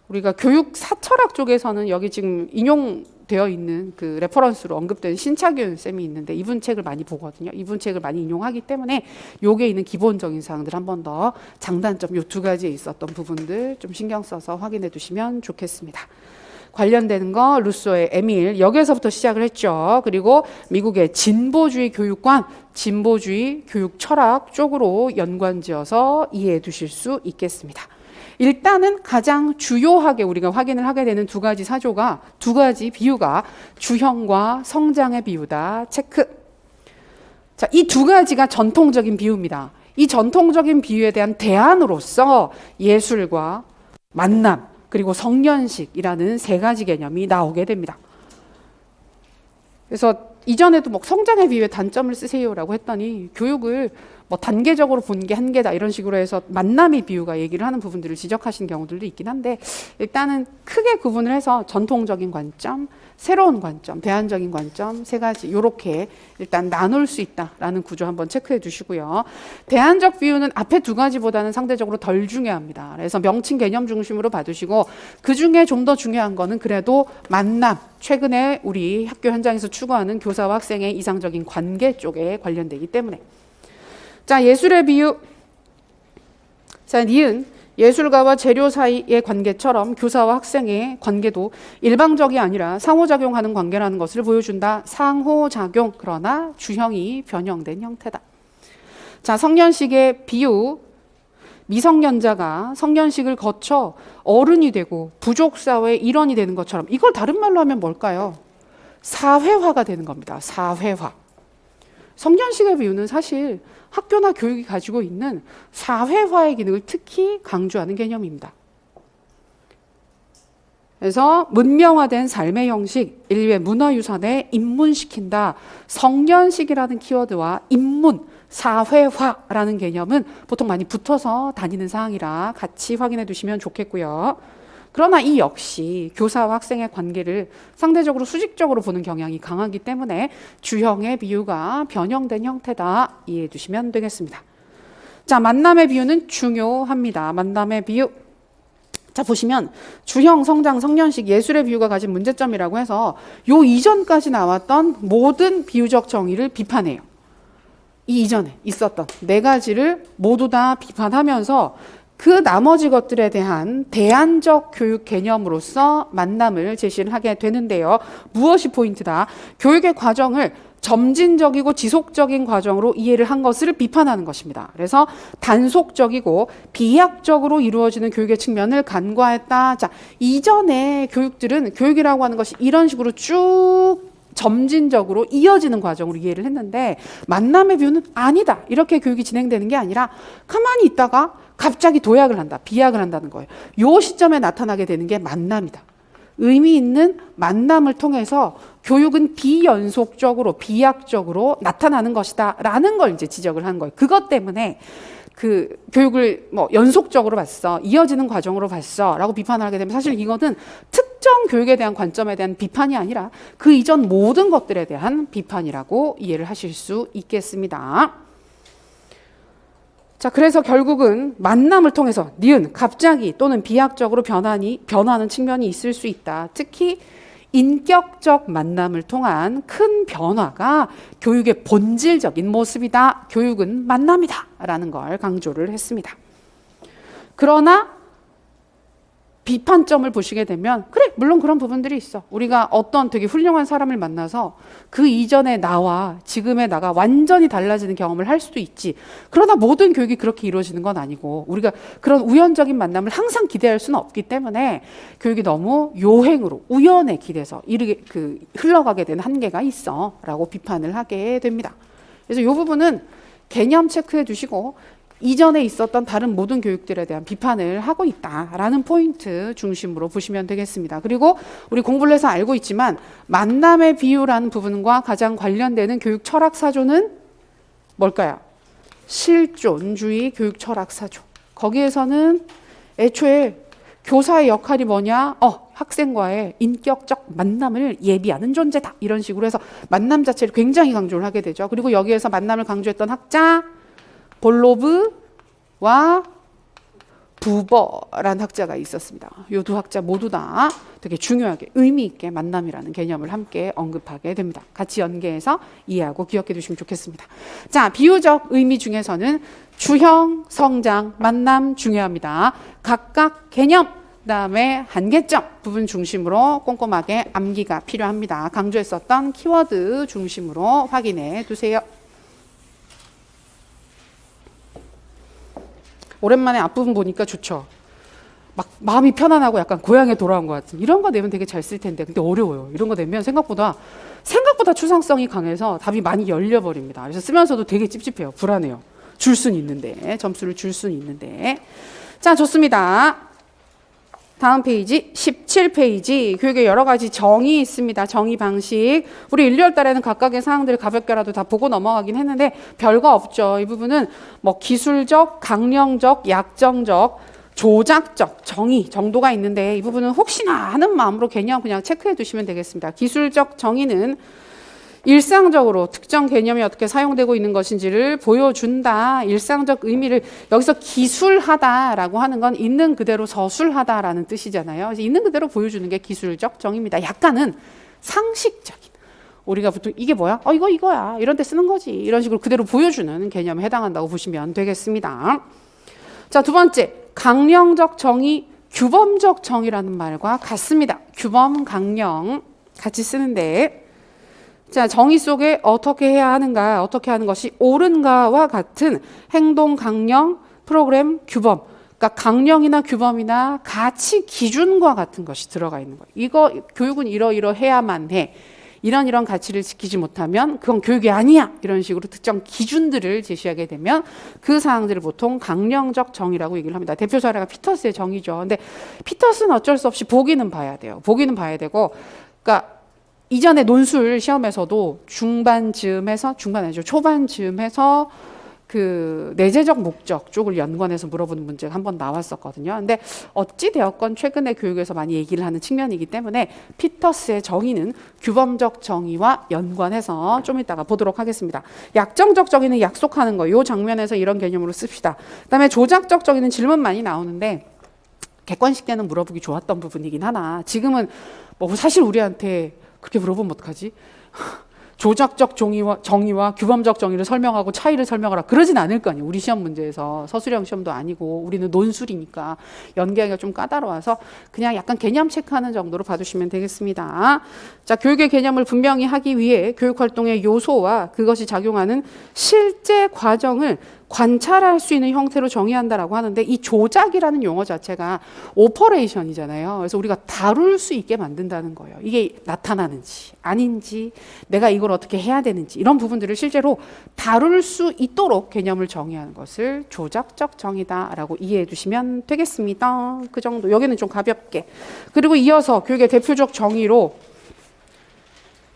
우리가 교육 사철학 쪽에서는 여기 지금 인용되어 있는 그 레퍼런스로 언급된 신차균 쌤이 있는데 이분 책을 많이 보거든요. 이분 책을 많이 인용하기 때문에 요게 있는 기본적인 사항들 한 번 더 장단점 요 두 가지에 있었던 부분들 좀 신경 써서 확인해 두시면 좋겠습니다. 관련되는 거 루소의 에밀 여기에서부터 시작을 했죠. 그리고 미국의 진보주의 교육관, 진보주의 교육 철학 쪽으로 연관지어서 이해해 두실 수 있겠습니다. 일단은 가장 주요하게 우리가 확인을 하게 되는 두 가지 비유가 주형과 성장의 비유다. 체크. 자, 이 두 가지가 전통적인 비유입니다. 이 전통적인 비유에 대한 대안으로서 예술과 만남, 그리고 성년식이라는 세 가지 개념이 나오게 됩니다. 그래서 이전에도 뭐 성장의 비유에 단점을 쓰세요라고 했더니 교육을 뭐 단계적으로 본 게 한계다 이런 식으로 해서 만남의 비유가 얘기를 하는 부분들을 지적하신 경우들도 있긴 한데 일단은 크게 구분을 해서 전통적인 관점, 새로운 관점, 대안적인 관점 세 가지 이렇게 일단 나눌 수 있다라는 구조 한번 체크해 두시고요. 대안적 비유는 앞에 두 가지보다는 상대적으로 덜 중요합니다. 그래서 명칭 개념 중심으로 봐두시고 그중에 좀 더 중요한 거는 그래도 만남, 최근에 우리 학교 현장에서 추구하는 교사와 학생의 이상적인 관계 쪽에 관련되기 때문에 자, 예술의 비유. 자, 니은 예술가와 재료 사이의 관계처럼 교사와 학생의 관계도 일방적이 아니라 상호작용하는 관계라는 것을 보여준다. 상호작용, 그러나 주형이 변형된 형태다. 자, 성년식의 비유. 미성년자가 성년식을 거쳐 어른이 되고 부족사회의 일원이 되는 것처럼 이걸 다른 말로 하면 뭘까요? 사회화가 되는 겁니다. 사회화. 성년식의 비유는 사실 학교나 교육이 가지고 있는 사회화의 기능을 특히 강조하는 개념입니다. 그래서 문명화된 삶의 형식, 인류의 문화유산에 입문시킨다. 성년식이라는 키워드와 입문, 사회화라는 개념은 보통 많이 붙어서 다니는 사항이라 같이 확인해 두시면 좋겠고요. 그러나 이 역시 교사와 학생의 관계를 상대적으로 수직적으로 보는 경향이 강하기 때문에 주형의 비유가 변형된 형태다 이해해 두시면 되겠습니다. 자, 만남의 비유는 중요합니다. 만남의 비유. 자, 보시면 주형, 성장, 성년식, 예술의 비유가 가진 문제점이라고 해서 요 이전까지 나왔던 모든 비유적 정의를 비판해요. 이 이전에 있었던 네 가지를 모두 다 비판하면서 그 나머지 것들에 대한 대안적 교육 개념으로서 만남을 제시를 하게 되는데요. 무엇이 포인트다? 교육의 과정을 점진적이고 지속적인 과정으로 이해를 한 것을 비판하는 것입니다. 그래서 단속적이고 비약적으로 이루어지는 교육의 측면을 간과했다. 자, 이전의 교육들은 교육이라고 하는 것이 이런 식으로 쭉 점진적으로 이어지는 과정으로 이해를 했는데 만남의 비유는 아니다. 이렇게 교육이 진행되는 게 아니라 가만히 있다가 갑자기 도약을 한다. 비약을 한다는 거예요. 이 시점에 나타나게 되는 게 만남이다. 의미 있는 만남을 통해서 교육은 비연속적으로 비약적으로 나타나는 것이다 라는 걸 이제 지적을 한 거예요. 그것 때문에 그 교육을 뭐 연속적으로 봤어, 이어지는 과정으로 봤어 라고 비판을 하게 되면 사실 이거는 특정 교육에 대한 관점에 대한 비판이 아니라 그 이전 모든 것들에 대한 비판이라고 이해를 하실 수 있겠습니다. 자, 그래서 결국은 만남을 통해서 니은 갑자기 또는 비약적으로 변하는 측면이 있을 수 있다. 특히 인격적 만남을 통한 큰 변화가 교육의 본질적인 모습이다. 교육은 만남이다. 라는 걸 강조를 했습니다. 그러나 비판점을 보시게 되면 그래, 물론 그런 부분들이 있어. 우리가 어떤 되게 훌륭한 사람을 만나서 그 이전의 나와 지금의 나가 완전히 달라지는 경험을 할 수도 있지. 그러나 모든 교육이 그렇게 이루어지는 건 아니고 우리가 그런 우연적인 만남을 항상 기대할 수는 없기 때문에 교육이 너무 요행으로 우연에 기대서 흘러가게 되는 한계가 있어 라고 비판을 하게 됩니다. 그래서 이 부분은 개념 체크해 두시고 이전에 있었던 다른 모든 교육들에 대한 비판을 하고 있다라는 포인트 중심으로 보시면 되겠습니다. 그리고 우리 공부를 해서 알고 있지만 만남의 비유라는 부분과 가장 관련되는 교육 철학 사조는 뭘까요? 실존주의 교육 철학사죠. 거기에서는 애초에 교사의 역할이 뭐냐? 학생과의 인격적 만남을 예비하는 존재다. 이런 식으로 해서 만남 자체를 굉장히 강조를 하게 되죠. 그리고 여기에서 만남을 강조했던 학자 볼로브와 부버라는 학자가 있었습니다. 이 두 학자 모두 다 되게 중요하게 의미 있게 만남이라는 개념을 함께 언급하게 됩니다. 같이 연계해서 이해하고 기억해 두시면 좋겠습니다. 자, 비유적 의미 중에서는 주형, 성장, 만남 중요합니다. 각각 개념, 그다음에 한계점 부분 중심으로 꼼꼼하게 암기가 필요합니다. 강조했었던 키워드 중심으로 확인해 두세요. 오랜만에 앞부분 보니까 좋죠. 막 마음이 편안하고 약간 고향에 돌아온 것 같은 이런 거 내면 되게 잘 쓸 텐데 근데 어려워요. 이런 거 내면 생각보다 추상성이 강해서 답이 많이 열려버립니다. 그래서 쓰면서도 되게 찝찝해요. 불안해요. 줄 수는 있는데 점수를 줄 수는 있는데 자 좋습니다. 다음 페이지 17페이지 교육에 여러 가지 정의 있습니다. 정의 방식. 우리 1, 2월 달에는 각각의 사항들을 가볍게라도 다 보고 넘어가긴 했는데 별거 없죠. 이 부분은 뭐 기술적, 강령적, 약정적, 조작적 정의 정도가 있는데 이 부분은 혹시나 하는 마음으로 개념 그냥 체크해 두시면 되겠습니다. 기술적 정의는 일상적으로 특정 개념이 어떻게 사용되고 있는 것인지를 보여준다. 일상적 의미를 여기서 기술하다라고 하는 건 있는 그대로 서술하다라는 뜻이잖아요. 그래서 있는 그대로 보여주는 게 기술적 정의입니다. 약간은 상식적인. 우리가 보통 이게 뭐야? 이거야. 이런 데 쓰는 거지. 이런 식으로 그대로 보여주는 개념에 해당한다고 보시면 되겠습니다. 자, 두 번째. 강령적 정의, 규범적 정의라는 말과 같습니다. 규범, 강령 같이 쓰는데 자, 정의 속에 어떻게 해야 하는가, 어떻게 하는 것이 옳은가와 같은 행동, 강령, 프로그램, 규범. 그러니까 강령이나 규범이나 가치 기준과 같은 것이 들어가 있는 거예요. 이거 교육은 이러해야만 해. 이런 가치를 지키지 못하면 그건 교육이 아니야. 이런 식으로 특정 기준들을 제시하게 되면 그 사항들을 보통 강령적 정의라고 얘기를 합니다. 대표 사례가 피터스의 정의죠. 근데 피터스는 어쩔 수 없이 보기는 봐야 돼요. 보기는 봐야 되고, 그러니까 이전에 논술 시험에서도 초반쯤에서 그 내재적 목적 쪽을 연관해서 물어보는 문제가 한번 나왔었거든요. 근데 어찌 되었건 최근에 교육에서 많이 얘기를 하는 측면이기 때문에 피터스의 정의는 규범적 정의와 연관해서 좀 이따가 보도록 하겠습니다. 약정적 정의는 약속하는 거, 이 장면에서 이런 개념으로 씁시다. 그다음에 조작적 정의는 질문 많이 나오는데 객관식 때는 물어보기 좋았던 부분이긴 하나 지금은 뭐 사실 우리한테 그렇게 물어보면 어떡하지? 조작적 정의와 규범적 정의를 설명하고 차이를 설명하라 그러진 않을 거 아니에요. 우리 시험 문제에서 서술형 시험도 아니고 우리는 논술이니까 연계하기가 좀 까다로워서 그냥 약간 개념 체크하는 정도로 봐주시면 되겠습니다. 자, 교육의 개념을 분명히 하기 위해 교육활동의 요소와 그것이 작용하는 실제 과정을 관찰할 수 있는 형태로 정의한다라고 하는데 이 조작이라는 용어 자체가 오퍼레이션이잖아요. 그래서 우리가 다룰 수 있게 만든다는 거예요. 이게 나타나는지 아닌지 내가 이걸 어떻게 해야 되는지 이런 부분들을 실제로 다룰 수 있도록 개념을 정의하는 것을 조작적 정의다라고 이해해 두시면 되겠습니다. 그 정도. 여기는 좀 가볍게. 그리고 이어서 교육의 대표적 정의로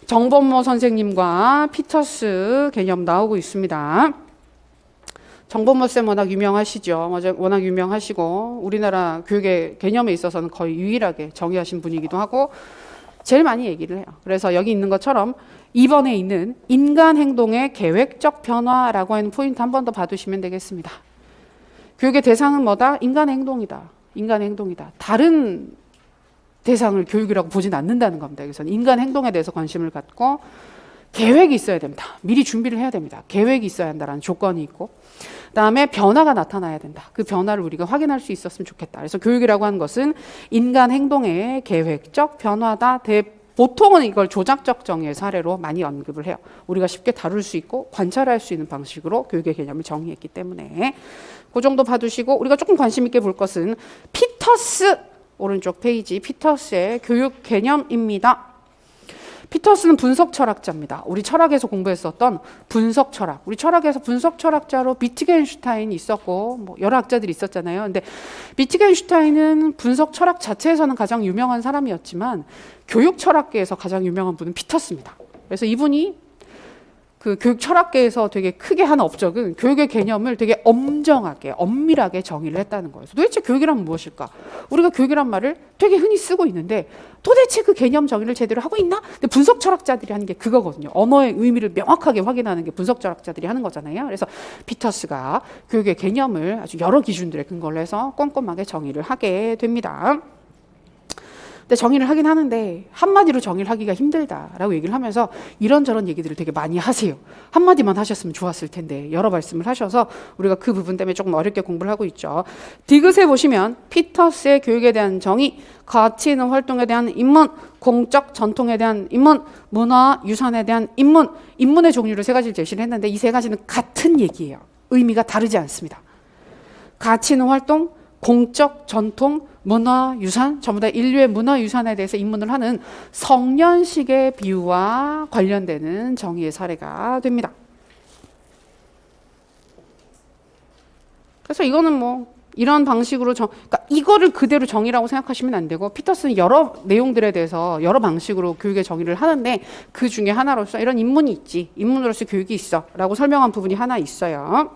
정범모 선생님과 피터스 개념 나오고 있습니다. 정범모 쌤 워낙 유명하시죠. 워낙 유명하시고 우리나라 교육의 개념에 있어서는 거의 유일하게 정의하신 분이기도 하고 제일 많이 얘기를 해요. 그래서 여기 있는 것처럼 2번에 있는 인간 행동의 계획적 변화라고 하는 포인트 한 번 더 봐두시면 되겠습니다. 교육의 대상은 뭐다? 인간의 행동이다. 인간의 행동이다. 다른 대상을 교육이라고 보진 않는다는 겁니다. 그래서 인간 행동에 대해서 관심을 갖고 계획이 있어야 됩니다. 미리 준비를 해야 됩니다. 계획이 있어야 한다는 조건이 있고 그다음에 변화가 나타나야 된다. 그 변화를 우리가 확인할 수 있었으면 좋겠다. 그래서 교육이라고 하는 것은 인간 행동의 계획적 변화다. 보통은 이걸 조작적 정의의 사례로 많이 언급을 해요. 우리가 쉽게 다룰 수 있고 관찰할 수 있는 방식으로 교육의 개념을 정의했기 때문에 그 정도 봐두시고 우리가 조금 관심 있게 볼 것은 피터스 오른쪽 페이지 피터스의 교육 개념입니다. 피터스는 분석 철학자입니다. 우리 철학에서 공부했었던 분석 철학. 우리 철학에서 분석 철학자로 비트겐슈타인이 있었고 뭐 여러 학자들이 있었잖아요. 근데 비트겐슈타인은 분석 철학 자체에서는 가장 유명한 사람이었지만 교육 철학계에서 가장 유명한 분은 피터스입니다. 그래서 이분이 그 교육 철학계에서 되게 크게 한 업적은 교육의 개념을 되게 엄정하게, 엄밀하게 정의를 했다는 거예요. 도대체 교육이란 무엇일까? 우리가 교육이란 말을 되게 흔히 쓰고 있는데 도대체 그 개념 정의를 제대로 하고 있나? 근데 분석 철학자들이 하는 게 그거거든요. 언어의 의미를 명확하게 확인하는 게 분석 철학자들이 하는 거잖아요. 그래서 피터스가 교육의 개념을 아주 여러 기준들에 근거를 해서 꼼꼼하게 정의를 하게 됩니다. 근데 정의를 하긴 하는데 한마디로 정의를 하기가 힘들다라고 얘기를 하면서 이런저런 얘기들을 되게 많이 하세요. 한마디만 하셨으면 좋았을 텐데 여러 말씀을 하셔서 우리가 그 부분 때문에 조금 어렵게 공부를 하고 있죠. 디귿에 보시면 피터스의 교육에 대한 정의, 가치 있는 활동에 대한 입문, 공적 전통에 대한 입문, 문화 유산에 대한 입문, 입문의 종류를 세 가지를 제시를 했는데 이 세 가지는 같은 얘기예요. 의미가 다르지 않습니다. 가치 있는 활동, 공적 전통, 문화 유산, 전부 다 인류의 문화 유산에 대해서 입문을 하는 성년식의 비유와 관련되는 정의의 사례가 됩니다. 그래서 이거는 뭐 이런 방식으로 그러니까 이거를 그대로 정의라고 생각하시면 안 되고 피터스는 여러 내용들에 대해서 여러 방식으로 교육의 정의를 하는데 그 중에 하나로서 이런 입문이 있지, 입문으로서 교육이 있어 라고 설명한 부분이 하나 있어요.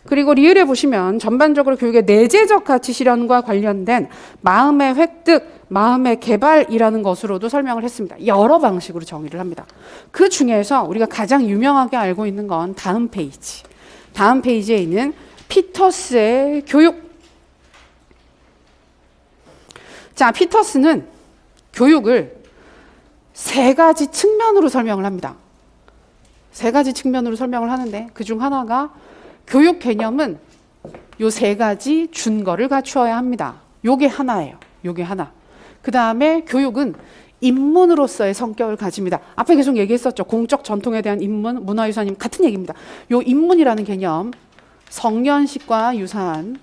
그리고 리을에 보시면 전반적으로 교육의 내재적 가치 실현과 관련된 마음의 획득, 마음의 개발이라는 것으로도 설명을 했습니다. 여러 방식으로 정의를 합니다. 그 중에서 우리가 가장 유명하게 알고 있는 건 다음 페이지. 다음 페이지에 있는 피터스의 교육. 자, 피터스는 교육을 세 가지 측면으로 설명을 합니다. 세 가지 측면으로 설명을 하는데 그중 하나가 교육 개념은 요 세 가지 준거를 갖추어야 합니다. 요게 하나예요. 요게 하나. 그 다음에 교육은 입문으로서의 성격을 가집니다. 앞에 계속 얘기했었죠. 공적 전통에 대한 입문, 문화유산 같은 얘기입니다. 요 입문이라는 개념, 성년식과 유사한,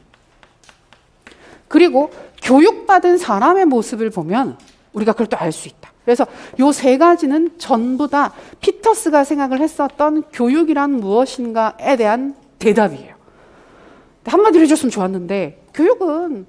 그리고 교육받은 사람의 모습을 보면 우리가 그걸 또 알 수 있다. 그래서 요 세 가지는 전부 다 피터스가 생각을 했었던 교육이란 무엇인가에 대한 대답이에요. 한마디로 해줬으면 좋았는데 교육은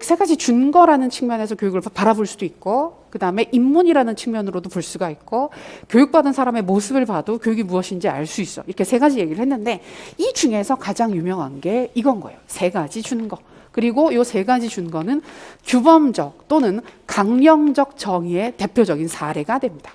세 가지 준거라는 측면에서 교육을 바라볼 수도 있고 그 다음에 입문이라는 측면으로도 볼 수가 있고 교육받은 사람의 모습을 봐도 교육이 무엇인지 알 수 있어. 이렇게 세 가지 얘기를 했는데 이 중에서 가장 유명한 게 이건 거예요. 세 가지 준거. 그리고 이 세 가지 준거는 규범적 또는 강령적 정의의 대표적인 사례가 됩니다.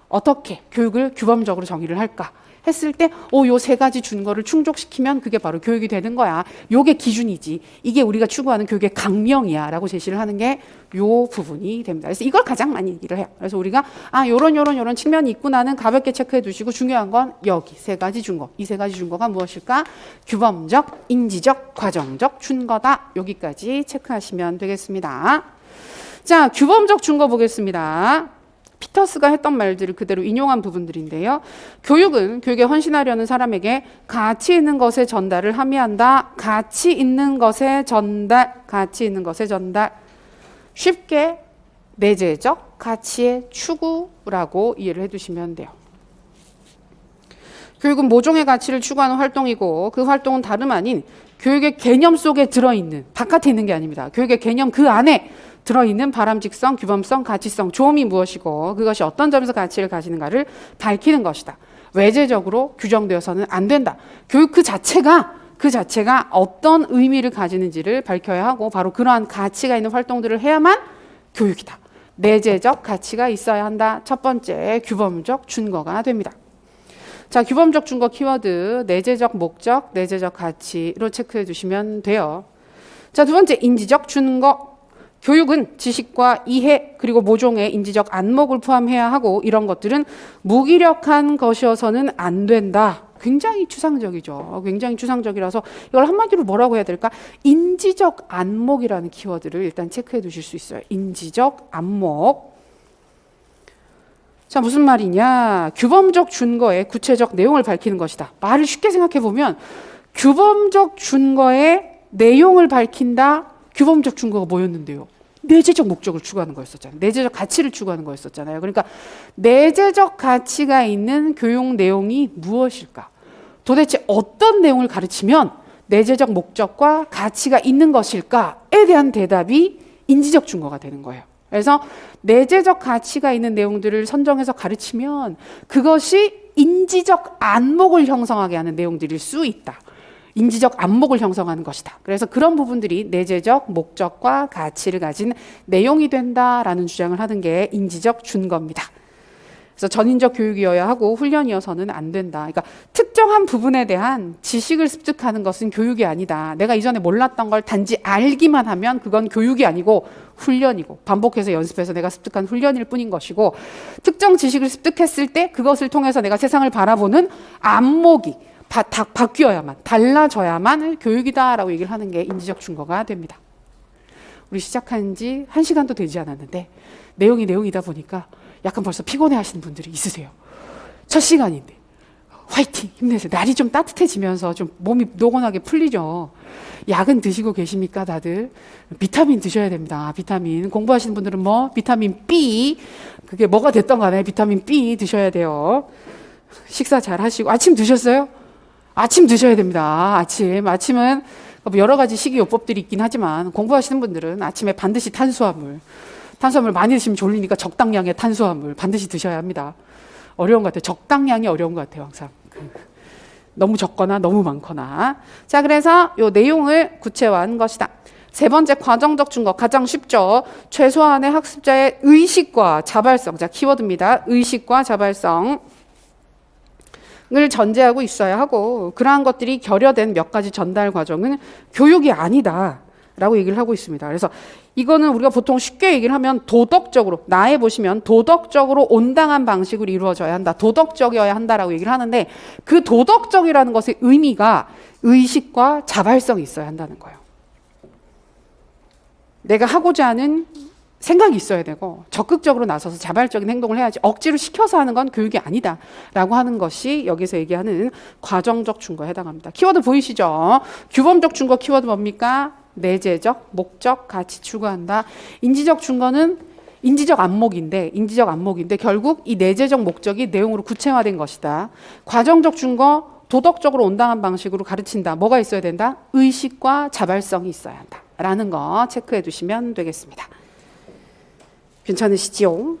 어떻게 교육을 규범적으로 정의를 할까 했을 때 요 세 가지 준거를 충족시키면 그게 바로 교육이 되는 거야. 요게 기준이지. 이게 우리가 추구하는 교육의 강령이야 라고 제시를 하는 게 요 부분이 됩니다. 그래서 이걸 가장 많이 얘기를 해요. 그래서 우리가 요런 측면이 있구나는 가볍게 체크해 두시고 중요한 건 여기 세 가지 준거. 이 세 가지 준거가 무엇일까? 규범적, 인지적, 과정적 준거다. 여기까지 체크하시면 되겠습니다. 자, 규범적 준거 보겠습니다. 피터스가 했던 말들을 그대로 인용한 부분들인데요. 교육은 교육에 헌신하려는 사람에게 가치 있는 것의 전달을 함의한다. 가치 있는 것의 전달, 가치 있는 것의 전달. 쉽게 내재적 가치의 추구라고 이해를 해두시면 돼요. 교육은 모종의 가치를 추구하는 활동이고 그 활동은 다름 아닌 교육의 개념 속에 들어있는, 바깥에 있는 게 아닙니다. 교육의 개념 그 안에 들어있는 바람직성, 규범성, 가치성, 조음이 무엇이고 그것이 어떤 점에서 가치를 가지는가를 밝히는 것이다. 외재적으로 규정되어서는 안 된다. 교육 그 자체가 어떤 의미를 가지는지를 밝혀야 하고 바로 그러한 가치가 있는 활동들을 해야만 교육이다. 내재적 가치가 있어야 한다. 첫 번째 규범적 준거가 됩니다. 자, 규범적 준거 키워드 내재적 목적, 내재적 가치로 체크해 주시면 돼요. 자, 두 번째 인지적 준거. 교육은 지식과 이해 그리고 모종의 인지적 안목을 포함해야 하고 이런 것들은 무기력한 것이어서는 안 된다. 굉장히 추상적이죠. 굉장히 추상적이라서 이걸 한마디로 뭐라고 해야 될까? 인지적 안목이라는 키워드를 일단 체크해 두실 수 있어요. 인지적 안목. 자, 무슨 말이냐? 규범적 준거의 구체적 내용을 밝히는 것이다. 말을 쉽게 생각해 보면 규범적 준거의 내용을 밝힌다. 규범적 준거가 뭐였는데요? 내재적 목적을 추구하는 거였었잖아요. 내재적 가치를 추구하는 거였었잖아요. 그러니까 내재적 가치가 있는 교육 내용이 무엇일까? 도대체 어떤 내용을 가르치면 내재적 목적과 가치가 있는 것일까에 대한 대답이 인지적 준거가 되는 거예요. 그래서 내재적 가치가 있는 내용들을 선정해서 가르치면 그것이 인지적 안목을 형성하게 하는 내용들일 수 있다. 인지적 안목을 형성하는 것이다. 그래서 그런 부분들이 내재적 목적과 가치를 가진 내용이 된다라는 주장을 하는 게 인지적 준거입니다. 그래서 전인적 교육이어야 하고 훈련이어서는 안 된다. 그러니까 특정한 부분에 대한 지식을 습득하는 것은 교육이 아니다. 내가 이전에 몰랐던 걸 단지 알기만 하면 그건 교육이 아니고 훈련이고 반복해서 연습해서 내가 습득한 훈련일 뿐인 것이고, 특정 지식을 습득했을 때 그것을 통해서 내가 세상을 바라보는 안목이 바뀌어야만, 달라져야만 교육이다라고 얘기를 하는 게 인지적 준거가 됩니다. 우리 시작한 지 1시간도 되지 않았는데 내용이다 보니까 약간 벌써 피곤해 하시는 분들이 있으세요. 첫 시간인데 화이팅! 힘내세요. 날이 좀 따뜻해지면서 좀 몸이 노곤하게 풀리죠. 약은 드시고 계십니까 다들? 비타민 드셔야 됩니다. 비타민. 공부하시는 분들은 비타민 B, 그게 뭐가 됐던 간에 비타민 B 드셔야 돼요. 식사 잘 하시고. 아침 드셨어요? 아침 드셔야 됩니다. 아침은 여러 가지 식이요법들이 있긴 하지만 공부하시는 분들은 아침에 반드시 탄수화물 많이 드시면 졸리니까 적당량의 탄수화물 반드시 드셔야 합니다. 어려운 것 같아요. 적당량이 어려운 것 같아요. 항상. 너무 적거나 너무 많거나. 자, 그래서 이 내용을 구체화한 것이다. 세 번째, 과정적 준거. 가장 쉽죠. 최소한의 학습자의 의식과 자발성. 자, 키워드입니다. 의식과 자발성. 을 전제하고 있어야 하고, 그러한 것들이 결여된 몇 가지 전달 과정은 교육이 아니다 라고 얘기를 하고 있습니다. 그래서 이거는 우리가 보통 쉽게 얘기를 하면 도덕적으로, 나에 보시면 도덕적으로 온당한 방식으로 이루어져야 한다, 도덕적이어야 한다라고 얘기를 하는데, 그 도덕적이라는 것의 의미가 의식과 자발성이 있어야 한다는 거예요. 내가 하고자 하는 생각이 있어야 되고 적극적으로 나서서 자발적인 행동을 해야지, 억지로 시켜서 하는 건 교육이 아니다 라고 하는 것이 여기서 얘기하는 과정적 준거에 해당합니다. 키워드 보이시죠? 규범적 준거 키워드 뭡니까? 내재적, 목적, 가치 추구한다. 인지적 준거는 인지적 안목인데 결국 이 내재적 목적이 내용으로 구체화된 것이다. 과정적 준거, 도덕적으로 온당한 방식으로 가르친다. 뭐가 있어야 된다? 의식과 자발성이 있어야 한다 라는 거 체크해 두시면 되겠습니다. 괜찮으시지요?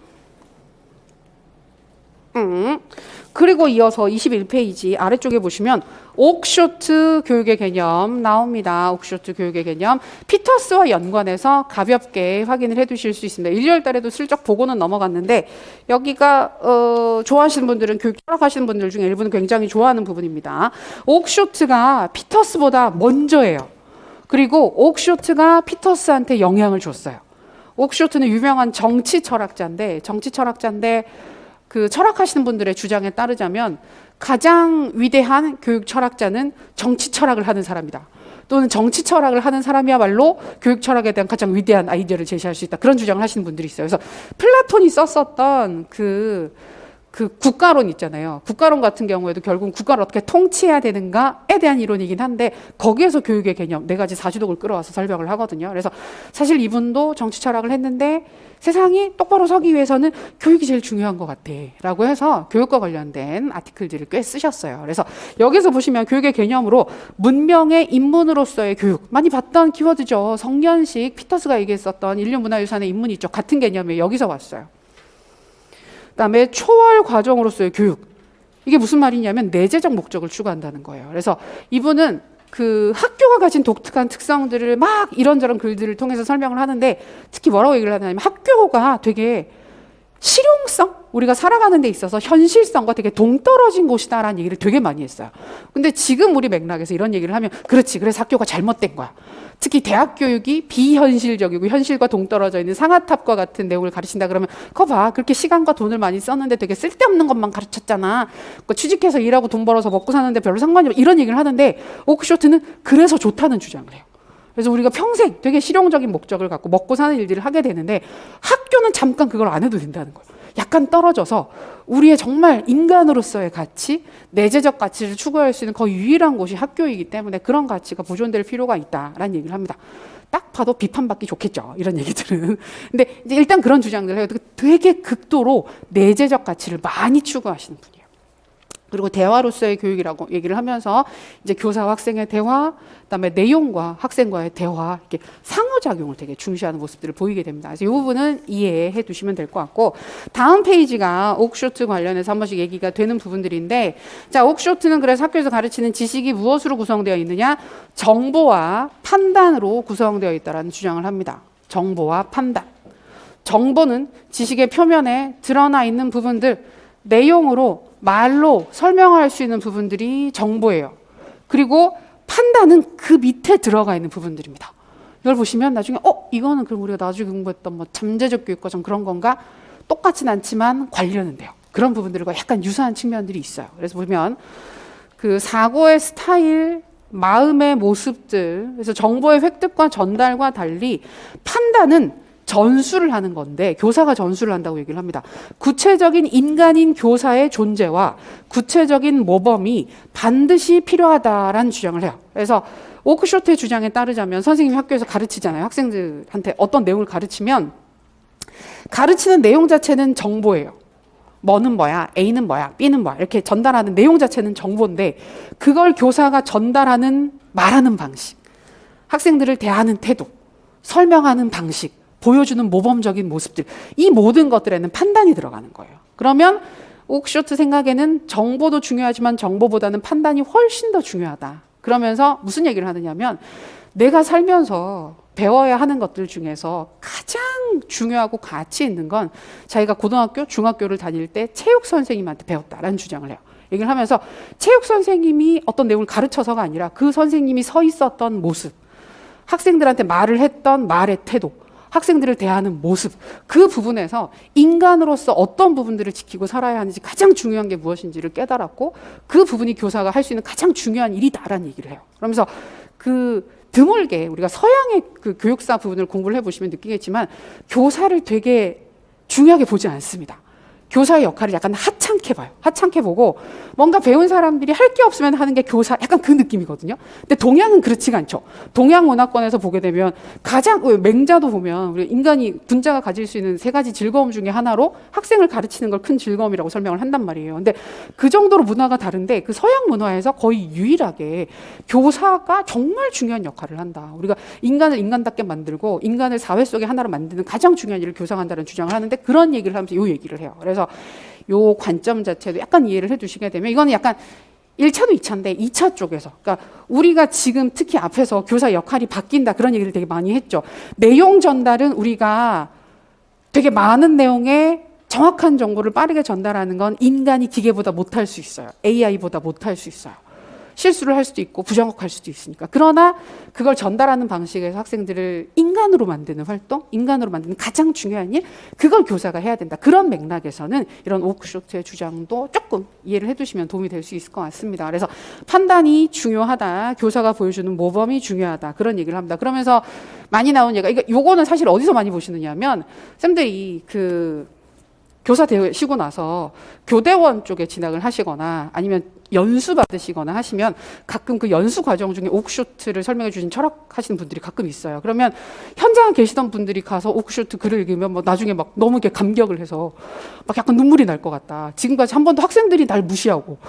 그리고 이어서 21페이지 아래쪽에 보시면 옥쇼트 교육의 개념 나옵니다. 옥쇼트 교육의 개념. 피터스와 연관해서 가볍게 확인을 해 두실 수 있습니다. 1월 달에도 슬쩍 보고는 넘어갔는데, 여기가 좋아하시는 분들은, 교육 철학하시는 분들 중에 일부는 굉장히 좋아하는 부분입니다. 옥쇼트가 피터스보다 먼저예요. 그리고 옥쇼트가 피터스한테 영향을 줬어요. 옥쇼트는 유명한 정치 철학자인데 그 철학하시는 분들의 주장에 따르자면 가장 위대한 교육 철학자는 정치 철학을 하는 사람이다. 또는 정치 철학을 하는 사람이야말로 교육 철학에 대한 가장 위대한 아이디어를 제시할 수 있다. 그런 주장을 하시는 분들이 있어요. 그래서 플라톤이 썼었던 그 국가론 있잖아요. 국가론 같은 경우에도 결국 국가를 어떻게 통치해야 되는가에 대한 이론이긴 한데, 거기에서 교육의 개념, 4가지 사주독을 끌어와서 설명을 하거든요. 그래서 사실 이분도 정치 철학을 했는데 세상이 똑바로 서기 위해서는 교육이 제일 중요한 것 같아 라고 해서 교육과 관련된 아티클들을 꽤 쓰셨어요. 그래서 여기서 보시면 교육의 개념으로 문명의 인문으로서의 교육, 많이 봤던 키워드죠. 성년식, 피터스가 얘기했었던 인류문화유산의 인문이 있죠. 같은 개념이에요. 여기서 왔어요. 그다음에 초월 과정으로서의 교육. 이게 무슨 말이냐면 내재적 목적을 추구한다는 거예요. 그래서 이분은 그 학교가 가진 독특한 특성들을 막 이런저런 글들을 통해서 설명을 하는데, 특히 뭐라고 얘기를 하냐면 학교가 되게 실용성, 우리가 살아가는 데 있어서 현실성과 되게 동떨어진 곳이다라는 얘기를 되게 많이 했어요. 근데 지금 우리 맥락에서 이런 얘기를 하면, 그렇지, 그래서 학교가 잘못된 거야. 특히 대학 교육이 비현실적이고 현실과 동떨어져 있는 상아탑과 같은 내용을 가르친다 그러면, 그거 봐, 그렇게 시간과 돈을 많이 썼는데 되게 쓸데없는 것만 가르쳤잖아. 그러니까 취직해서 일하고 돈 벌어서 먹고 사는데 별로 상관이 없어. 이런 얘기를 하는데, 오크쇼트는 그래서 좋다는 주장을 해요. 그래서 우리가 평생 되게 실용적인 목적을 갖고 먹고 사는 일들을 하게 되는데, 학교는 잠깐 그걸 안 해도 된다는 거예요. 약간 떨어져서 우리의 정말 인간으로서의 가치, 내재적 가치를 추구할 수 있는 거의 유일한 곳이 학교이기 때문에 그런 가치가 보존될 필요가 있다라는 얘기를 합니다. 딱 봐도 비판받기 좋겠죠, 이런 얘기들은. 근데 이제 일단 그런 주장들을 해요. 되게 극도로 내재적 가치를 많이 추구하시는 분이에요. 그리고 대화로서의 교육이라고 얘기를 하면서 이제 교사와 학생의 대화, 그다음에 내용과 학생과의 대화, 이렇게 상호작용을 되게 중시하는 모습들을 보이게 됩니다. 그래서 이 부분은 이해해 두시면 될 것 같고, 다음 페이지가 옥쇼트 관련해서 한 번씩 얘기가 되는 부분들인데, 자, 옥쇼트는 그래서 학교에서 가르치는 지식이 무엇으로 구성되어 있느냐? 정보와 판단으로 구성되어 있다라는 주장을 합니다. 정보와 판단. 정보는 지식의 표면에 드러나 있는 부분들, 내용으로 말로 설명할 수 있는 부분들이 정보예요. 그리고 판단은 그 밑에 들어가 있는 부분들입니다. 이걸 보시면 나중에 이거는 그럼 우리가 나중에 공부했던 뭐 잠재적 교육과정 그런 건가? 똑같진 않지만 관련은 돼요. 그런 부분들과 약간 유사한 측면들이 있어요. 그래서 보면 그 사고의 스타일, 마음의 모습들, 그래서 정보의 획득과 전달과 달리 판단은 전수를 하는 건데, 교사가 전수를 한다고 얘기를 합니다. 구체적인 인간인 교사의 존재와 구체적인 모범이 반드시 필요하다라는 주장을 해요. 그래서 오크쇼트의 주장에 따르자면, 선생님이 학교에서 가르치잖아요. 학생들한테 어떤 내용을 가르치면 가르치는 내용 자체는 정보예요. 뭐는 뭐야, A는 뭐야, B는 뭐야, 이렇게 전달하는 내용 자체는 정보인데, 그걸 교사가 전달하는 말하는 방식, 학생들을 대하는 태도, 설명하는 방식, 보여주는 모범적인 모습들, 이 모든 것들에는 판단이 들어가는 거예요. 그러면 옥쇼트 생각에는 정보도 중요하지만 정보보다는 판단이 훨씬 더 중요하다. 그러면서 무슨 얘기를 하느냐면, 내가 살면서 배워야 하는 것들 중에서 가장 중요하고 가치 있는 건 자기가 고등학교, 중학교를 다닐 때 체육 선생님한테 배웠다라는 주장을 해요. 얘기를 하면서 체육 선생님이 어떤 내용을 가르쳐서가 아니라 그 선생님이 서 있었던 모습, 학생들한테 말을 했던 말의 태도, 학생들을 대하는 모습, 그 부분에서 인간으로서 어떤 부분들을 지키고 살아야 하는지 가장 중요한 게 무엇인지를 깨달았고, 그 부분이 교사가 할 수 있는 가장 중요한 일이다라는 얘기를 해요. 그러면서 그 드물게 우리가 서양의 그 교육사 부분을 공부를 해보시면 느끼겠지만, 교사를 되게 중요하게 보지 않습니다. 교사의 역할을 약간 하찮게 봐요. 하찮게 보고 뭔가 배운 사람들이 할 게 없으면 하는 게 교사, 약간 그 느낌이거든요. 근데 동양은 그렇지가 않죠. 동양 문화권에서 보게 되면 가장, 맹자도 보면 우리 인간이, 군자가 가질 수 있는 세 가지 즐거움 중에 하나로 학생을 가르치는 걸 큰 즐거움이라고 설명을 한단 말이에요. 근데 그 정도로 문화가 다른데, 그 서양 문화에서 거의 유일하게 교사가 정말 중요한 역할을 한다. 우리가 인간을 인간답게 만들고 인간을 사회 속의 하나로 만드는 가장 중요한 일을 교사가 한다는 주장을 하는데, 그런 얘기를 하면서 이 얘기를 해요. 그래서 요 관점 자체도 약간 이해를 해두시게 되면, 이거는 약간 1차도 2차인데 2차 쪽에서, 그러니까 우리가 지금 특히 앞에서 교사 역할이 바뀐다 그런 얘기를 되게 많이 했죠. 내용 전달은 우리가 되게 많은 내용의 정확한 정보를 빠르게 전달하는 건 인간이 기계보다 못할 수 있어요. AI보다 못할 수 있어요. 실수를 할 수도 있고 부정확할 수도 있으니까. 그러나 그걸 전달하는 방식에서 학생들을 인간으로 만드는 활동, 인간으로 만드는 가장 중요한 일, 그걸 교사가 해야 된다. 그런 맥락에서는 이런 오크쇼트의 주장도 조금 이해를 해두시면 도움이 될 수 있을 것 같습니다. 그래서 판단이 중요하다, 교사가 보여주는 모범이 중요하다, 그런 얘기를 합니다. 그러면서 많이 나온 얘기가, 요거는 사실 어디서 많이 보시느냐면, 쌤들이 그 교사 되시고 나서 교대원 쪽에 진학을 하시거나 아니면 연수 받으시거나 하시면 가끔 그 연수 과정 중에 옥쇼트를 설명해 주신 철학 하시는 분들이 가끔 있어요. 그러면 현장에 계시던 분들이 가서 옥쇼트 글을 읽으면 뭐 나중에 막 너무 이렇게 감격을 해서 막 약간 눈물이 날 것 같다. 지금까지 한 번도 학생들이 날 무시하고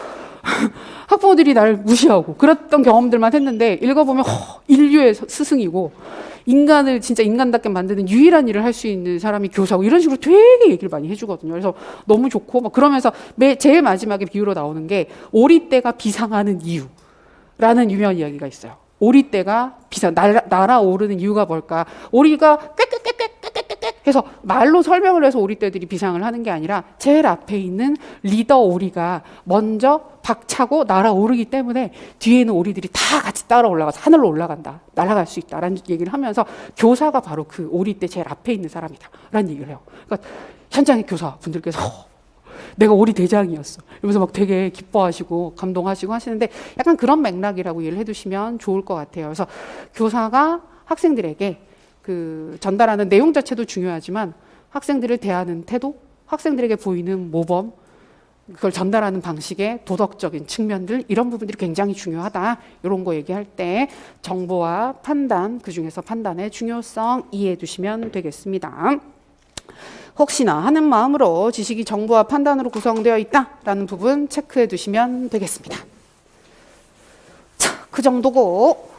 학부모들이 날 무시하고 그랬던 경험들만 했는데, 읽어보면 인류의 스승이고 인간을 진짜 인간답게 만드는 유일한 일을 할 수 있는 사람이 교사고, 이런 식으로 되게 얘기를 많이 해주거든요. 그래서 너무 좋고, 막 그러면서 제일 마지막에 비유로 나오는 게 오리떼가 비상하는 이유라는 유명한 이야기가 있어요. 오리떼가 날아오르는 이유가 뭘까? 오리가 꽥꽥꽥꽥꽥꽥 해서 말로 설명을 해서 오리떼들이 비상을 하는 게 아니라, 제일 앞에 있는 리더 오리가 먼저 박차고 날아오르기 때문에 뒤에 있는 오리들이 다 같이 따라 올라가서 하늘로 올라간다, 날아갈 수 있다라는 얘기를 하면서, 교사가 바로 그 오리떼 제일 앞에 있는 사람이다 라는 얘기를 해요. 그러니까 현장의 교사분들께서 내가 오리 대장이었어 이러면서 막 되게 기뻐하시고 감동하시고 하시는데, 약간 그런 맥락이라고 이해를 해두시면 좋을 것 같아요. 그래서 교사가 학생들에게 그 전달하는 내용 자체도 중요하지만 학생들을 대하는 태도, 학생들에게 보이는 모범, 그걸 전달하는 방식의 도덕적인 측면들, 이런 부분들이 굉장히 중요하다. 이런 거 얘기할 때 정보와 판단, 그중에서 판단의 중요성 이해해 두시면 되겠습니다. 혹시나 하는 마음으로 지식이 정보와 판단으로 구성되어 있다라는 부분 체크해 두시면 되겠습니다. 자, 그 정도고.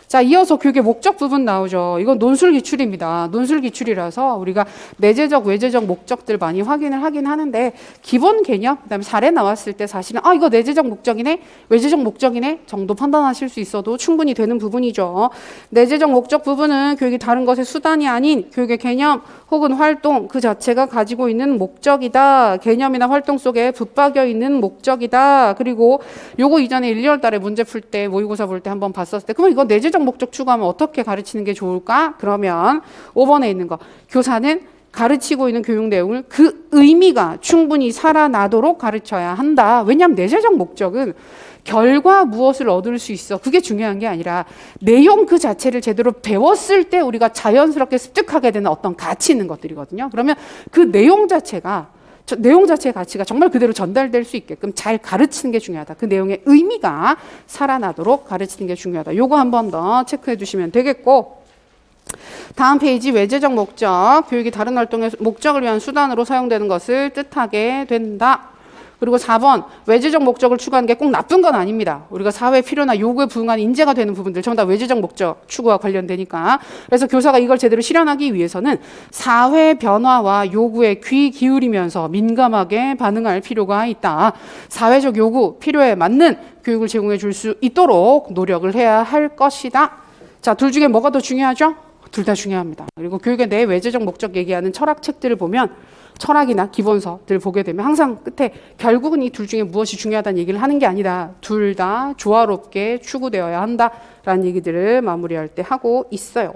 자, 이어서 교육의 목적 부분 나오죠. 이건 논술기출입니다. 논술기출이라서 우리가 내재적, 외재적 목적들 많이 확인을 하긴 하는데 기본 개념, 그다음에 사례 나왔을 때 사실은 이거 내재적 목적이네, 외재적 목적이네 정도 판단하실 수 있어도 충분히 되는 부분이죠. 내재적 목적 부분은 교육이 다른 것의 수단이 아닌 교육의 개념 혹은 활동 그 자체가 가지고 있는 목적이다. 개념이나 활동 속에 붙박여 있는 목적이다. 그리고 요거 이전에 1, 2월 달에 문제 풀 때 모의고사 볼 때 한번 봤었을 때 그러면 이거 내재적 목적 추구하면 어떻게 가르치는 게 좋을까? 그러면 5번에 있는 거. 교사는 가르치고 있는 교육 내용을 그 의미가 충분히 살아나도록 가르쳐야 한다. 왜냐하면 내재적 목적은 결과 무엇을 얻을 수 있어. 그게 중요한 게 아니라 내용 그 자체를 제대로 배웠을 때 우리가 자연스럽게 습득하게 되는 어떤 가치 있는 것들이거든요. 그러면 그 내용 자체의 가치가 정말 그대로 전달될 수 있게끔 잘 가르치는 게 중요하다. 그 내용의 의미가 살아나도록 가르치는 게 중요하다. 요거 한 번 더 체크해 주시면 되겠고, 다음 페이지 외재적 목적, 교육이 다른 활동의 목적을 위한 수단으로 사용되는 것을 뜻하게 된다. 그리고 4번 외재적 목적을 추구하는 게 꼭 나쁜 건 아닙니다. 우리가 사회 필요나 요구에 부응하는 인재가 되는 부분들 전부 다 외재적 목적 추구와 관련되니까. 그래서 교사가 이걸 제대로 실현하기 위해서는 사회 변화와 요구에 귀 기울이면서 민감하게 반응할 필요가 있다. 사회적 요구, 필요에 맞는 교육을 제공해 줄 수 있도록 노력을 해야 할 것이다. 자, 둘 중에 뭐가 더 중요하죠? 둘 다 중요합니다. 그리고 교육의 내 외재적 목적 얘기하는 철학책들을 보면 철학이나 기본서들 보게 되면 항상 끝에 결국은 이 둘 중에 무엇이 중요하다는 얘기를 하는 게 아니다. 둘 다 조화롭게 추구되어야 한다라는 얘기들을 마무리할 때 하고 있어요.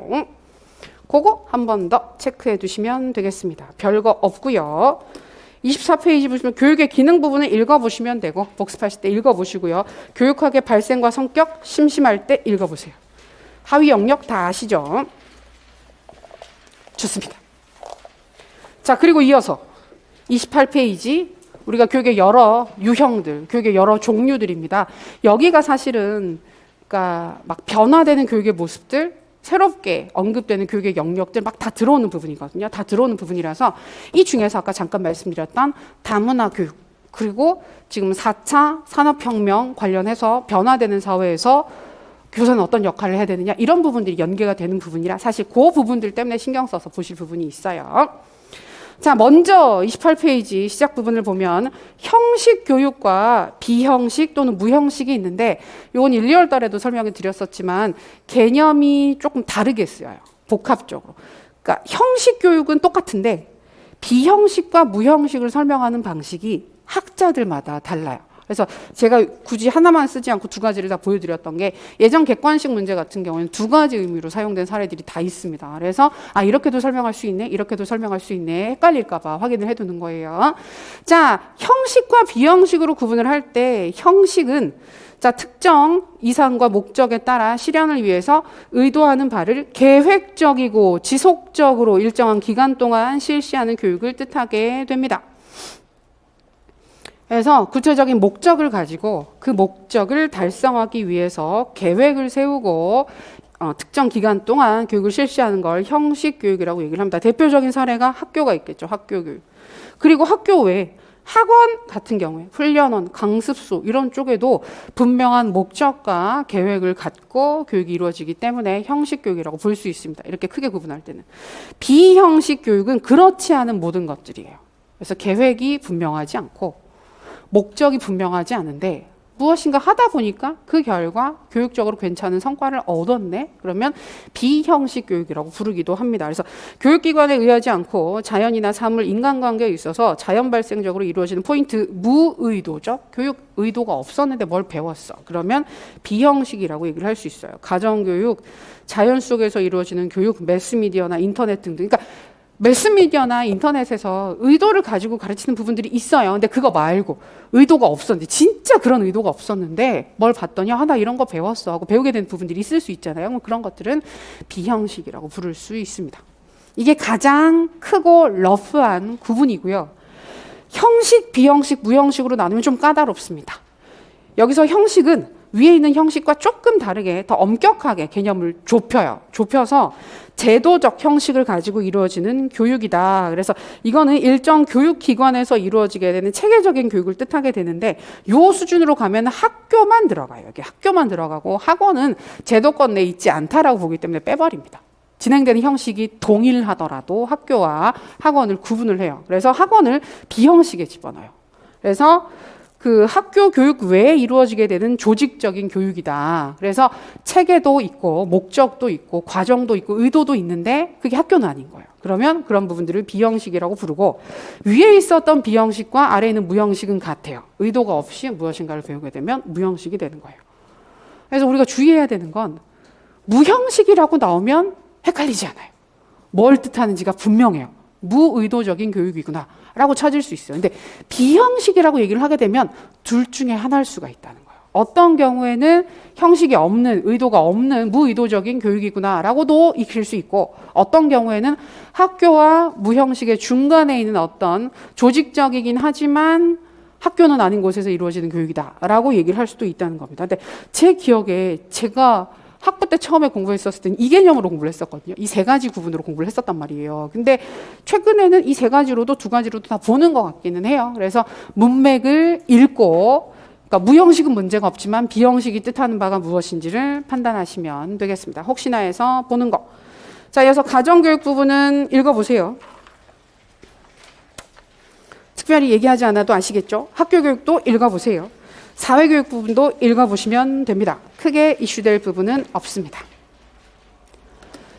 그거 한 번 더 체크해 두시면 되겠습니다. 별거 없고요. 24페이지 보시면 교육의 기능 부분을 읽어보시면 되고 복습하실 때 읽어보시고요. 교육학의 발생과 성격 심심할 때 읽어보세요. 하위 영역 다 아시죠? 좋습니다. 자, 그리고 이어서 28페이지 우리가 교육의 여러 유형들, 교육의 여러 종류들입니다. 여기가 사실은 그러니까 막 변화되는 교육의 모습들, 새롭게 언급되는 교육의 영역들 막 다 들어오는 부분이거든요. 다 들어오는 부분이라서 이 중에서 아까 잠깐 말씀드렸던 다문화 교육, 그리고 지금 4차 산업혁명 관련해서 변화되는 사회에서 교사는 어떤 역할을 해야 되느냐 이런 부분들이 연계가 되는 부분이라 사실 그 부분들 때문에 신경 써서 보실 부분이 있어요. 자, 먼저 28페이지 시작 부분을 보면 형식 교육과 비형식 또는 무형식이 있는데 이건 1, 2월 달에도 설명을 드렸었지만 개념이 조금 다르게 쓰여요. 복합적으로. 그러니까 형식 교육은 똑같은데 비형식과 무형식을 설명하는 방식이 학자들마다 달라요. 그래서 제가 굳이 하나만 쓰지 않고 두 가지를 다 보여드렸던 게 예전 객관식 문제 같은 경우에는 두 가지 의미로 사용된 사례들이 다 있습니다. 그래서 이렇게도 설명할 수 있네, 이렇게도 설명할 수 있네, 헷갈릴까 봐 확인을 해두는 거예요. 자, 형식과 비형식으로 구분을 할 때 형식은 자, 특정 이상과 목적에 따라 실현을 위해서 의도하는 바를 계획적이고 지속적으로 일정한 기간 동안 실시하는 교육을 뜻하게 됩니다. 그래서 구체적인 목적을 가지고 그 목적을 달성하기 위해서 계획을 세우고 특정 기간 동안 교육을 실시하는 걸 형식 교육이라고 얘기를 합니다. 대표적인 사례가 학교가 있겠죠. 학교 교육. 그리고 학교 외에 학원 같은 경우에 훈련원, 강습소 이런 쪽에도 분명한 목적과 계획을 갖고 교육이 이루어지기 때문에 형식 교육이라고 볼 수 있습니다. 이렇게 크게 구분할 때는. 비형식 교육은 그렇지 않은 모든 것들이에요. 그래서 계획이 분명하지 않고 목적이 분명하지 않은데 무엇인가 하다 보니까 그 결과 교육적으로 괜찮은 성과를 얻었네? 그러면 비형식 교육이라고 부르기도 합니다. 그래서 교육기관에 의하지 않고 자연이나 사물, 인간관계에 있어서 자연 발생적으로 이루어지는 포인트 무의도적 교육 의도가 없었는데 뭘 배웠어. 그러면 비형식이라고 얘기를 할 수 있어요. 가정교육, 자연 속에서 이루어지는 교육, 매스미디어나 인터넷 등등. 그러니까 매스미디어나 인터넷에서 의도를 가지고 가르치는 부분들이 있어요. 근데 그거 말고 의도가 없었는데 진짜 그런 의도가 없었는데 뭘 봤더니 나 이런 거 배웠어 하고 배우게 된 부분들이 있을 수 있잖아요. 그런 것들은 비형식이라고 부를 수 있습니다. 이게 가장 크고 러프한 구분이고요. 형식, 비형식, 무형식으로 나누면 좀 까다롭습니다. 여기서 형식은 위에 있는 형식과 조금 다르게 더 엄격하게 개념을 좁혀요. 좁혀서 제도적 형식을 가지고 이루어지는 교육이다. 그래서 이거는 일정 교육기관에서 이루어지게 되는 체계적인 교육을 뜻하게 되는데 요 수준으로 가면 학교만 들어가요. 여기 학교만 들어가고 학원은 제도권 내에 있지 않다라고 보기 때문에 빼버립니다. 진행되는 형식이 동일하더라도 학교와 학원을 구분을 해요. 그래서 학원을 비형식에 집어넣어요. 그래서 그 학교 교육 외에 이루어지게 되는 조직적인 교육이다. 그래서 체계도 있고 목적도 있고 과정도 있고 의도도 있는데 그게 학교는 아닌 거예요. 그러면 그런 부분들을 비형식이라고 부르고 위에 있었던 비형식과 아래에 있는 무형식은 같아요. 의도가 없이 무엇인가를 배우게 되면 무형식이 되는 거예요. 그래서 우리가 주의해야 되는 건 무형식이라고 나오면 헷갈리지 않아요. 뭘 뜻하는지가 분명해요. 무의도적인 교육이구나 라고 찾을 수 있어요. 근데 비형식이라고 얘기를 하게 되면 둘 중에 하나일 수가 있다는 거예요. 어떤 경우에는 형식이 없는, 의도가 없는 무의도적인 교육이구나 라고도 익힐 수 있고 어떤 경우에는 학교와 무형식의 중간에 있는 어떤 조직적이긴 하지만 학교는 아닌 곳에서 이루어지는 교육이다 라고 얘기를 할 수도 있다는 겁니다. 근데 제 기억에 제가 학부 때 처음에 공부했었을 때는 이 개념으로 공부를 했었거든요. 이 세 가지 구분으로 공부를 했었단 말이에요. 근데 최근에는 이 세 가지로도 두 가지로도 다 보는 것 같기는 해요. 그래서 문맥을 읽고 그러니까 무형식은 문제가 없지만 비형식이 뜻하는 바가 무엇인지를 판단하시면 되겠습니다. 혹시나 해서 보는 거. 자, 이어서 가정교육 부분은 읽어보세요. 특별히 얘기하지 않아도 아시겠죠? 학교교육도 읽어보세요. 사회교육 부분도 읽어보시면 됩니다. 크게 이슈될 부분은 없습니다.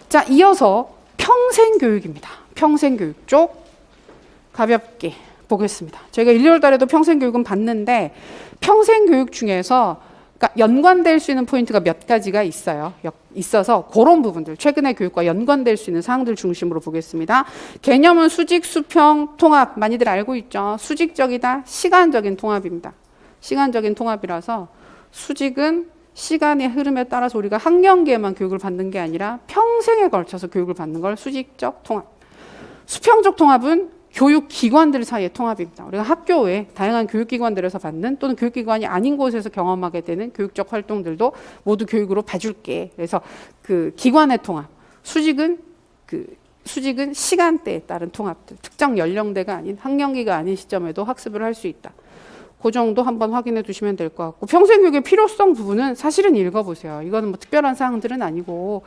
자, 이어서 평생교육입니다. 평생교육 쪽 가볍게 보겠습니다. 저희가 1, 2월 달에도 평생교육은 봤는데 평생교육 중에서 그러니까 연관될 수 있는 포인트가 몇 가지가 있어서 그런 부분들 최근의 교육과 연관될 수 있는 사항들 중심으로 보겠습니다. 개념은 수직, 수평, 통합 많이들 알고 있죠. 수직적이다, 시간적인 통합입니다. 시간적인 통합이라서 수직은 시간의 흐름에 따라서 우리가 학년기에만 교육을 받는 게 아니라 평생에 걸쳐서 교육을 받는 걸 수직적 통합. 수평적 통합은 교육기관들 사이의 통합입니다. 우리가 학교 외 다양한 교육기관들에서 받는 또는 교육기관이 아닌 곳에서 경험하게 되는 교육적 활동들도 모두 교육으로 봐줄게. 그래서 그 기관의 통합. 수직은 시간대에 따른 통합들. 특정 연령대가 아닌 학년기가 아닌 시점에도 학습을 할 수 있다. 그 정도 한번 확인해 두시면 될 것 같고 평생교육의 필요성 부분은 사실은 읽어보세요. 이거는 뭐 특별한 사항들은 아니고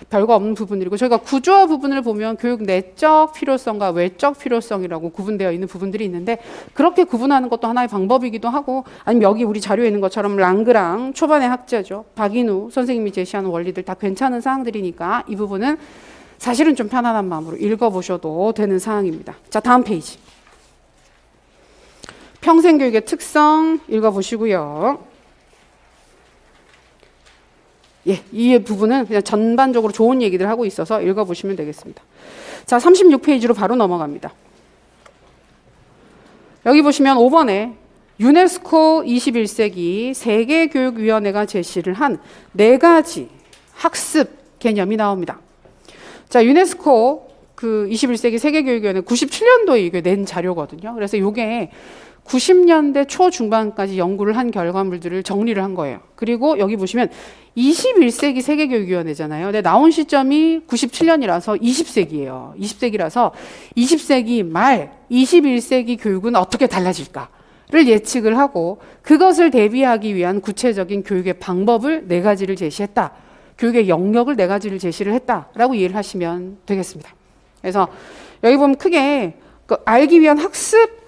별거 없는 부분들이고 저희가 구조화 부분을 보면 교육 내적 필요성과 외적 필요성이라고 구분되어 있는 부분들이 있는데 그렇게 구분하는 것도 하나의 방법이기도 하고 아니면 여기 우리 자료에 있는 것처럼 랑그랑 초반의 학자죠. 박인우 선생님이 제시하는 원리들 다 괜찮은 사항들이니까 이 부분은 사실은 좀 편안한 마음으로 읽어보셔도 되는 사항입니다. 자, 다음 페이지. 평생교육의 특성 읽어보시고요. 예, 이 부분은 그냥 전반적으로 좋은 얘기들 하고 있어서 읽어보시면 되겠습니다. 자, 36페이지로 바로 넘어갑니다. 여기 보시면 5번에 유네스코 21세기 세계교육위원회가 제시를 한 4가지 학습 개념이 나옵니다. 자, 유네스코 그 21세기 세계교육위원회 97년도에 이게 낸 자료거든요. 그래서 이게 90년대 초중반까지 연구를 한 결과물들을 정리를 한 거예요. 그리고 여기 보시면 21세기 세계교육위원회잖아요. 근데 나온 시점이 97년이라서 20세기예요. 20세기라서 20세기 말 21세기 교육은 어떻게 달라질까를 예측을 하고 그것을 대비하기 위한 구체적인 교육의 방법을 4가지를 제시했다. 교육의 영역을 4가지를 제시를 했다라고 이해를 하시면 되겠습니다. 그래서 여기 보면 크게 알기 위한 학습,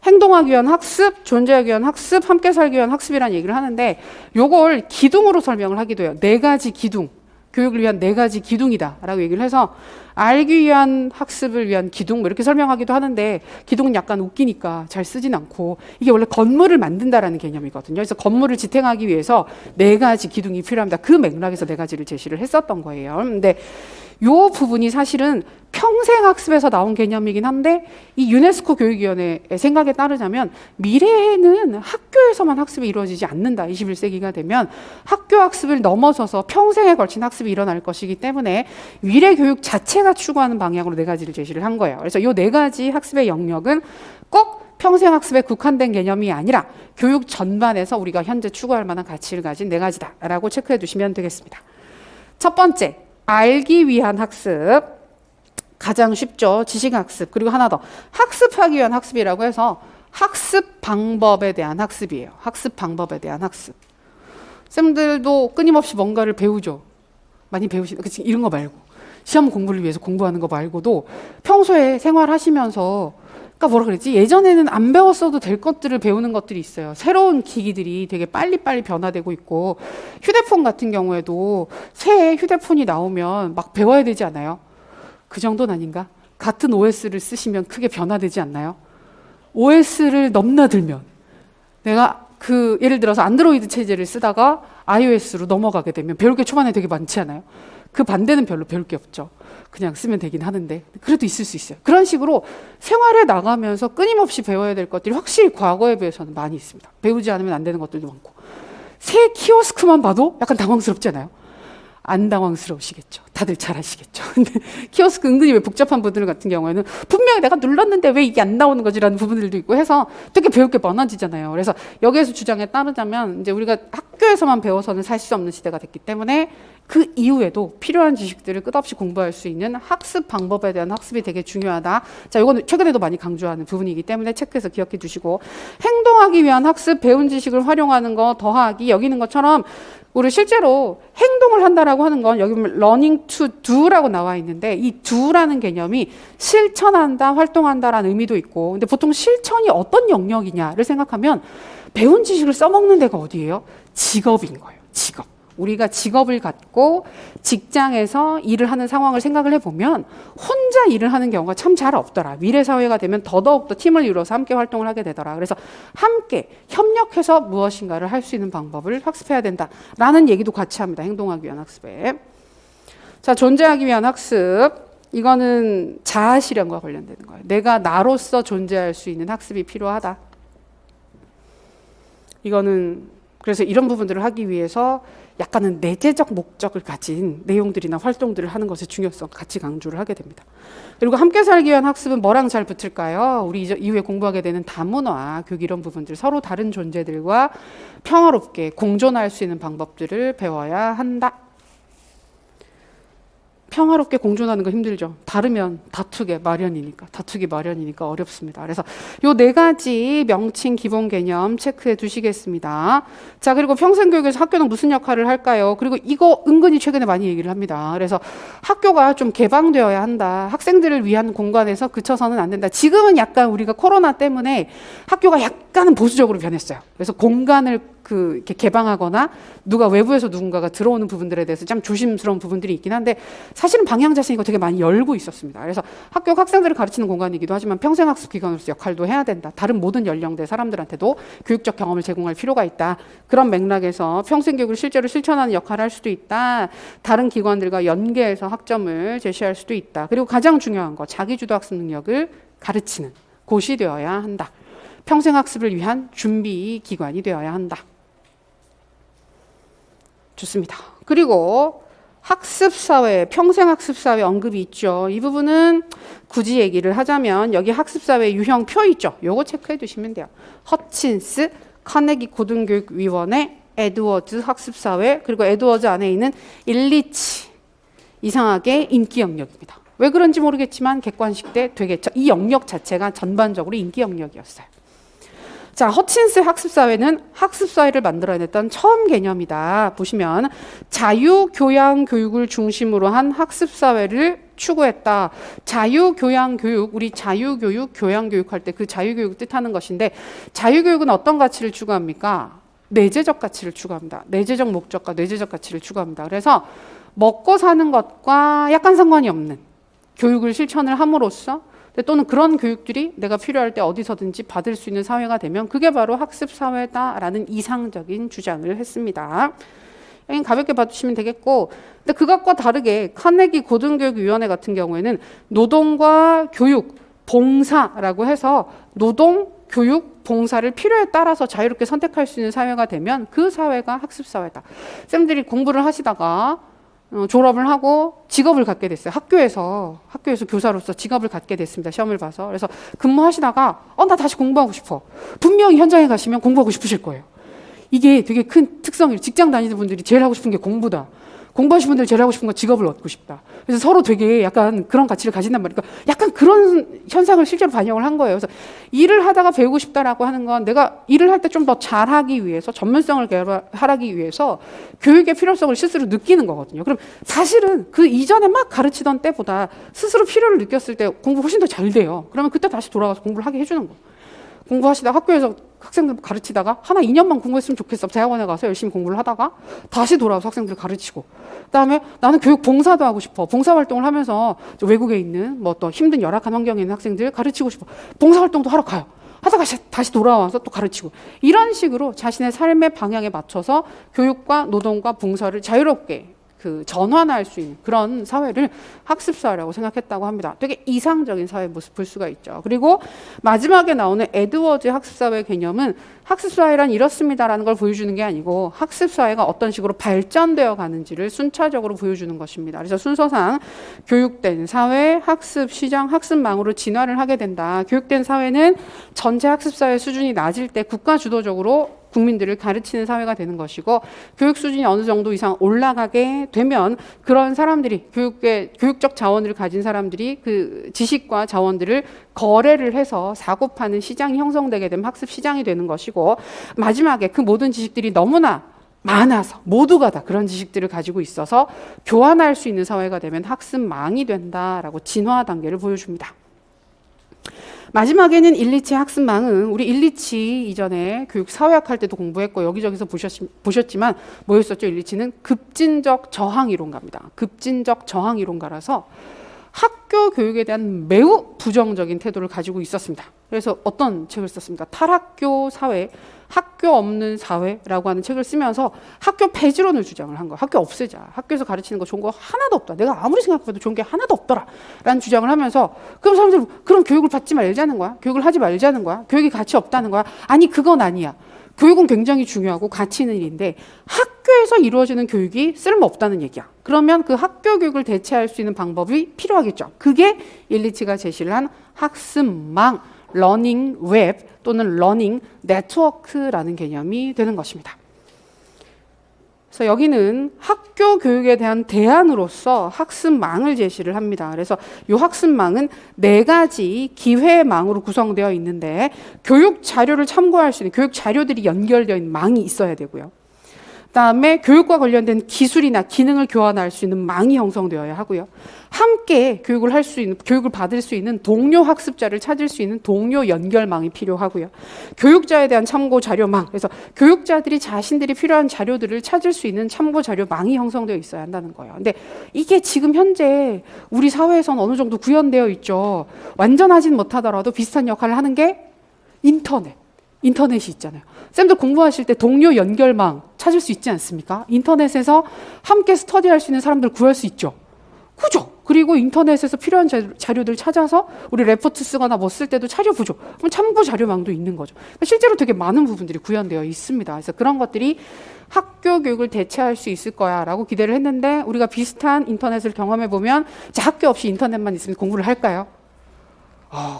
행동하기 위한 학습, 존재하기 위한 학습, 함께 살기 위한 학습이라는 얘기를 하는데 요걸 기둥으로 설명을 하기도 해요. 4가지 기둥, 교육을 위한 4가지 기둥이다 라고 얘기를 해서 알기 위한 학습을 위한 기둥 뭐 이렇게 설명하기도 하는데 기둥은 약간 웃기니까 잘 쓰진 않고 이게 원래 건물을 만든다라는 개념이거든요. 그래서 건물을 지탱하기 위해서 4가지 기둥이 필요합니다. 그 맥락에서 4가지를 제시를 했었던 거예요. 근데 요 부분이 사실은 평생학습에서 나온 개념이긴 한데 이 유네스코 교육위원회의 생각에 따르자면 미래에는 학교에서만 학습이 이루어지지 않는다. 21세기가 되면 학교 학습을 넘어서서 평생에 걸친 학습이 일어날 것이기 때문에 미래 교육 자체가 추구하는 방향으로 4가지를 제시를 한 거예요. 그래서 이 4가지 학습의 영역은 꼭 평생학습에 국한된 개념이 아니라 교육 전반에서 우리가 현재 추구할 만한 가치를 가진 네 가지다라고 체크해 두시면 되겠습니다. 첫 번째, 알기 위한 학습. 가장 쉽죠. 지식학습. 그리고 하나 더, 학습하기 위한 학습이라고 해서 학습 방법에 대한 학습이에요. 학습 방법에 대한 학습. 쌤들도 끊임없이 뭔가를 배우죠. 많이 배우시는, 그치? 이런 거 말고. 시험 공부를 위해서 공부하는 거 말고도 평소에 생활하시면서, 그러니까 뭐라 그랬지? 예전에는 안 배웠어도 될 것들을 배우는 것들이 있어요. 새로운 기기들이 되게 빨리빨리 변화되고 있고, 휴대폰 같은 경우에도 새 휴대폰이 나오면 막 배워야 되지 않아요? 그 정도는 아닌가? 같은 OS를 쓰시면 크게 변화되지 않나요? OS를 넘나들면 내가 예를 들어서 안드로이드 체제를 쓰다가 iOS로 넘어가게 되면 배울 게 초반에 되게 많지 않아요? 그 반대는 별로 배울 게 없죠. 그냥 쓰면 되긴 하는데 그래도 있을 수 있어요. 그런 식으로 생활에 나가면서 끊임없이 배워야 될 것들이 확실히 과거에 비해서는 많이 있습니다. 배우지 않으면 안 되는 것들도 많고. 새 키오스크만 봐도 약간 당황스럽지 않아요? 안 당황스러우시겠죠. 다들 잘 아시겠죠. 근데 키오스크 은근히 왜 복잡한 분들 같은 경우에는 분명히 내가 눌렀는데 왜 이게 안 나오는 거지라는 부분들도 있고 해서 되게 배울 게 많아지잖아요. 그래서 여기에서 주장에 따르자면 이제 우리가 학교에서만 배워서는 살 수 없는 시대가 됐기 때문에 그 이후에도 필요한 지식들을 끝없이 공부할 수 있는 학습 방법에 대한 학습이 되게 중요하다. 자, 이거는 최근에도 많이 강조하는 부분이기 때문에 체크해서 기억해 두시고, 행동하기 위한 학습, 배운 지식을 활용하는 거 더하기, 여기 있는 것처럼 우리 실제로 행동을 한다라고 하는 건 여기 보면 learning to do라고 나와 있는데, 이 do라는 개념이 실천한다, 활동한다라는 의미도 있고, 근데 보통 실천이 어떤 영역이냐를 생각하면 배운 지식을 써먹는 데가 어디예요? 직업인 거예요. 직업. 우리가 직업을 갖고 직장에서 일을 하는 상황을 생각을 해보면 혼자 일을 하는 경우가 참 잘 없더라. 미래 사회가 되면 더더욱 팀을 이뤄서 함께 활동을 하게 되더라. 그래서 함께 협력해서 무엇인가를 할 수 있는 방법을 학습해야 된다라는 얘기도 같이 합니다. 행동하기 위한 학습에. 자, 존재하기 위한 학습. 이거는 자아 실현과 관련되는 거예요. 내가 나로서 존재할 수 있는 학습이 필요하다. 이거는 그래서 이런 부분들을 하기 위해서 약간은 내재적 목적을 가진 내용들이나 활동들을 하는 것의 중요성 같이 강조를 하게 됩니다. 그리고 함께 살기 위한 학습은 뭐랑 잘 붙을까요? 우리 이후에 공부하게 되는 다문화, 교육 이런 부분들, 서로 다른 존재들과 평화롭게 공존할 수 있는 방법들을 배워야 한다. 평화롭게 공존하는 거 힘들죠. 다르면 다투기 마련이니까 어렵습니다. 그래서 요 네 가지 명칭 기본 개념 체크해 두시겠습니다. 자, 그리고 평생교육에서 학교는 무슨 역할을 할까요? 그리고 이거 은근히 최근에 많이 얘기를 합니다. 그래서 학교가 좀 개방되어야 한다. 학생들을 위한 공간에서 그쳐서는 안 된다. 지금은 약간 우리가 코로나 때문에 학교가 약간은 보수적으로 변했어요. 그래서 공간을 이렇게 개방하거나 누가 외부에서 누군가가 들어오는 부분들에 대해서 좀 조심스러운 부분들이 있긴 한데, 사실은 방향 자체는 이거 되게 많이 열고 있었습니다. 그래서 학교 학생들을 가르치는 공간이기도 하지만 평생학습 기관으로서 역할도 해야 된다. 다른 모든 연령대 사람들한테도 교육적 경험을 제공할 필요가 있다. 그런 맥락에서 평생교육을 실제로 실천하는 역할을 할 수도 있다. 다른 기관들과 연계해서 학점을 제시할 수도 있다. 그리고 가장 중요한 거, 자기주도 학습 능력을 가르치는 곳이 되어야 한다. 평생학습을 위한 준비 기관이 되어야 한다. 좋습니다. 그리고 학습사회, 평생학습사회 언급이 있죠. 이 부분은 굳이 얘기를 하자면 여기 학습사회 유형표 있죠. 요거 체크해 두시면 돼요. 허친스, 카네기 고등교육위원회, 에드워즈 학습사회, 그리고 에드워즈 안에 있는 일리치. 이상하게 인기 영역입니다. 왜 그런지 모르겠지만 객관식 때 되게 이 영역 자체가 전반적으로 인기 영역이었어요. 자, 허친스 학습사회는 학습사회를 만들어냈던 처음 개념이다. 보시면 자유교양교육을 중심으로 한 학습사회를 추구했다. 자유교양교육, 우리 자유교육, 교양교육 할 때 그 자유교육 뜻하는 것인데, 자유교육은 어떤 가치를 추구합니까? 내재적 가치를 추구합니다. 내재적 목적과 내재적 가치를 추구합니다. 그래서 먹고 사는 것과 약간 상관이 없는 교육을 실천을 함으로써, 또는 그런 교육들이 내가 필요할 때 어디서든지 받을 수 있는 사회가 되면 그게 바로 학습사회다라는 이상적인 주장을 했습니다. 여긴 가볍게 봐주시면 되겠고, 근데 그것과 다르게 카네기 고등교육위원회 같은 경우에는 노동과 교육, 봉사라고 해서 노동, 교육, 봉사를 필요에 따라서 자유롭게 선택할 수 있는 사회가 되면 그 사회가 학습사회다. 쌤들이 공부를 하시다가 졸업을 하고 직업을 갖게 됐어요. 학교에서 교사로서 직업을 갖게 됐습니다. 시험을 봐서. 그래서 근무하시다가 나 다시 공부하고 싶어. 분명히 현장에 가시면 공부하고 싶으실 거예요. 이게 되게 큰 특성이에요. 직장 다니는 분들이 제일 하고 싶은 게 공부다. 공부하신 분들 제일 하고 싶은 건 직업을 얻고 싶다. 그래서 서로 되게 약간 그런 가치를 가진단 말이에요. 그러니까 약간 그런 현상을 실제로 반영을 한 거예요. 그래서 일을 하다가 배우고 싶다라고 하는 건 내가 일을 할 때 좀 더 잘하기 위해서 전문성을 개발하기 위해서 교육의 필요성을 스스로 느끼는 거거든요. 그럼 사실은 그 이전에 막 가르치던 때보다 스스로 필요를 느꼈을 때 공부 훨씬 더 잘 돼요. 그러면 그때 다시 돌아가서 공부를 하게 해주는 거예요. 공부하시다가 학교에서 학생들 가르치다가 2년만 공부했으면 좋겠어. 대학원에 가서 열심히 공부를 하다가 다시 돌아와서 학생들 가르치고, 그다음에 나는 교육 봉사도 하고 싶어. 봉사활동을 하면서 외국에 있는 뭐 또 힘든 열악한 환경에 있는 학생들 가르치고 싶어. 봉사활동도 하러 가요. 하다가 다시 돌아와서 또 가르치고, 이런 식으로 자신의 삶의 방향에 맞춰서 교육과 노동과 봉사를 자유롭게 전환할 수 있는 그런 사회를 학습사회라고 생각했다고 합니다. 되게 이상적인 사회 모습 볼 수가 있죠. 그리고 마지막에 나오는 에드워즈 학습사회 개념은 학습사회란 이렇습니다라는 걸 보여주는 게 아니고 학습사회가 어떤 식으로 발전되어 가는지를 순차적으로 보여주는 것입니다. 그래서 순서상 교육된 사회, 학습 시장, 학습망으로 진화를 하게 된다. 교육된 사회는 전체 학습사회 수준이 낮을 때 국가 주도적으로 국민들을 가르치는 사회가 되는 것이고, 교육 수준이 어느 정도 이상 올라가게 되면 그런 사람들이 교육적 자원을 가진 사람들이 그 지식과 자원들을 거래를 해서 사고 파는 시장이 형성되게 되면 학습 시장이 되는 것이고, 마지막에 그 모든 지식들이 너무나 많아서 모두가 다 그런 지식들을 가지고 있어서 교환할 수 있는 사회가 되면 학습망이 된다라고 진화 단계를 보여줍니다. 마지막에는 일리치 학습망은 우리 일리치 이전에 교육 사회학 할 때도 공부했고 여기저기서 보셨지만 뭐였었죠? 일리치는 급진적 저항 이론가입니다. 급진적 저항 이론가라서 학교 교육에 대한 매우 부정적인 태도를 가지고 있었습니다. 그래서 어떤 책을 썼습니까? 탈학교 사회, 학교 없는 사회라고 하는 책을 쓰면서 학교 폐지론을 주장을 한 거예요. 학교 없애자. 학교에서 가르치는 거 좋은 거 하나도 없다. 내가 아무리 생각해도 좋은 게 하나도 없더라. 라는 주장을 하면서, 그럼 사람들은 그럼 교육을 받지 말자는 거야? 교육을 하지 말자는 거야? 교육이 가치 없다는 거야? 아니, 그건 아니야. 교육은 굉장히 중요하고 가치 있는 일인데 학교에서 이루어지는 교육이 쓸모없다는 얘기야. 그러면 그 학교 교육을 대체할 수 있는 방법이 필요하겠죠. 그게 일리치가 제시를 한 학습망, 러닝 웹 또는 러닝 네트워크라는 개념이 되는 것입니다. 그래서 여기는 학교 교육에 대한 대안으로서 학습망을 제시를 합니다. 그래서 이 학습망은 4가지 기회망으로 구성되어 있는데 교육 자료를 참고할 수 있는 교육 자료들이 연결되어 있는 망이 있어야 되고요. 그다음에 교육과 관련된 기술이나 기능을 교환할 수 있는 망이 형성되어야 하고요. 함께 교육을 할 수 있는, 교육을 받을 수 있는 동료 학습자를 찾을 수 있는 동료 연결망이 필요하고요. 교육자에 대한 참고 자료망, 그래서 교육자들이 자신들이 필요한 자료들을 찾을 수 있는 참고 자료망이 형성되어 있어야 한다는 거예요. 근데 이게 지금 현재 우리 사회에서는 어느 정도 구현되어 있죠. 완전하진 못하더라도 비슷한 역할을 하는 게 인터넷이 있잖아요. 쌤들 공부하실 때 동료 연결망 찾을 수 있지 않습니까? 인터넷에서 함께 스터디할 수 있는 사람들 구할 수 있죠. 그죠? 그리고 인터넷에서 필요한 자료들 찾아서 우리 레포트 쓰거나 뭐 쓸 때도 찾아보죠. 그럼 참고 자료망도 있는 거죠. 실제로 되게 많은 부분들이 구현되어 있습니다. 그래서 그런 것들이 학교 교육을 대체할 수 있을 거야 라고 기대를 했는데 우리가 비슷한 인터넷을 경험해 보면 학교 없이 인터넷만 있으면 공부를 할까요?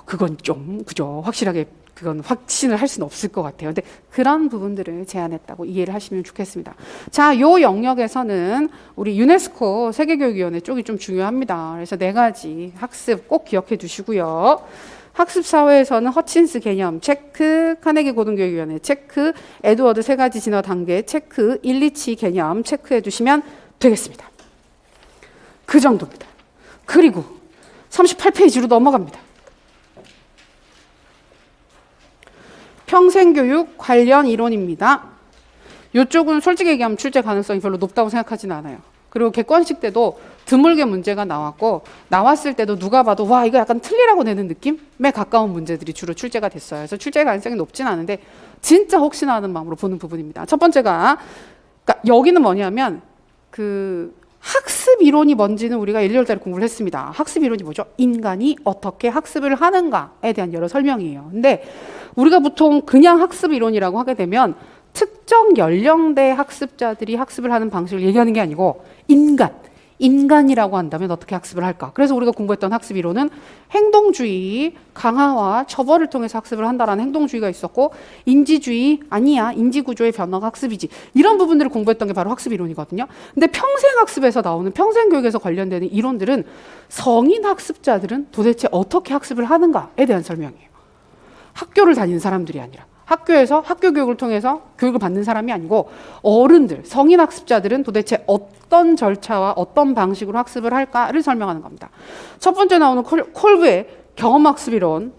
그건 좀 그죠. 확실하게 그건 확신을 할 수는 없을 것 같아요. 근데 그런 부분들을 제안했다고 이해를 하시면 좋겠습니다. 자, 요 영역에서는 우리 유네스코 세계교육위원회 쪽이 좀 중요합니다. 그래서 4가지 학습 꼭 기억해 두시고요. 학습사회에서는 허친스 개념 체크, 카네기 고등교육위원회 체크, 에드워드 3가지 진화 단계 체크, 일리치 개념 체크해 두시면 되겠습니다. 그 정도입니다. 그리고 38페이지로 넘어갑니다. 평생교육 관련 이론입니다. 이쪽은 솔직히 얘기하면 출제 가능성이 별로 높다고 생각하지는 않아요. 그리고 객관식 때도 드물게 문제가 나왔고 나왔을 때도 누가 봐도 와 이거 약간 틀리라고 내는 느낌에 가까운 문제들이 주로 출제가 됐어요. 그래서 출제 가능성이 높진 않은데 진짜 혹시나 하는 마음으로 보는 부분입니다. 첫 번째가 그러니까 여기는 뭐냐면 그 학습 이론이 뭔지는 우리가 1, 2월 달에 공부를 했습니다. 학습 이론이 뭐죠? 인간이 어떻게 학습을 하는가에 대한 여러 설명이에요. 근데 우리가 보통 그냥 학습 이론이라고 하게 되면 특정 연령대 학습자들이 학습을 하는 방식을 얘기하는 게 아니고 인간이라고 한다면 어떻게 학습을 할까? 그래서 우리가 공부했던 학습 이론은 행동주의, 강화와 처벌을 통해서 학습을 한다라는 행동주의가 있었고, 인지주의, 아니야, 인지구조의 변화가 학습이지. 이런 부분들을 공부했던 게 바로 학습 이론이거든요. 근데 평생학습에서 나오는, 평생교육에서 관련되는 이론들은 성인 학습자들은 도대체 어떻게 학습을 하는가에 대한 설명이에요. 학교를 다니는 사람들이 아니라. 학교에서 학교 교육을 통해서 교육을 받는 사람이 아니고 어른들, 성인 학습자들은 도대체 어떤 절차와 어떤 방식으로 학습을 할까를 설명하는 겁니다. 첫 번째 나오는 콜브의 경험학습 이론은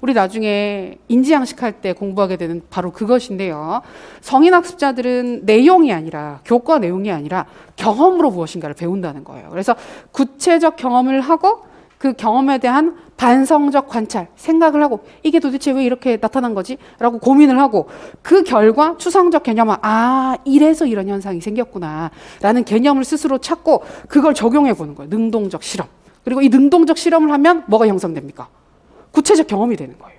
우리 나중에 인지양식할 때 공부하게 되는 바로 그것인데요. 성인 학습자들은 내용이 아니라, 교과 내용이 아니라 경험으로 무엇인가를 배운다는 거예요. 그래서 구체적 경험을 하고 그 경험에 대한 반성적 관찰, 생각을 하고 이게 도대체 왜 이렇게 나타난 거지? 라고 고민을 하고 그 결과 추상적 개념은 이래서 이런 현상이 생겼구나 라는 개념을 스스로 찾고 그걸 적용해 보는 거예요. 능동적 실험. 그리고 이 능동적 실험을 하면 뭐가 형성됩니까? 구체적 경험이 되는 거예요.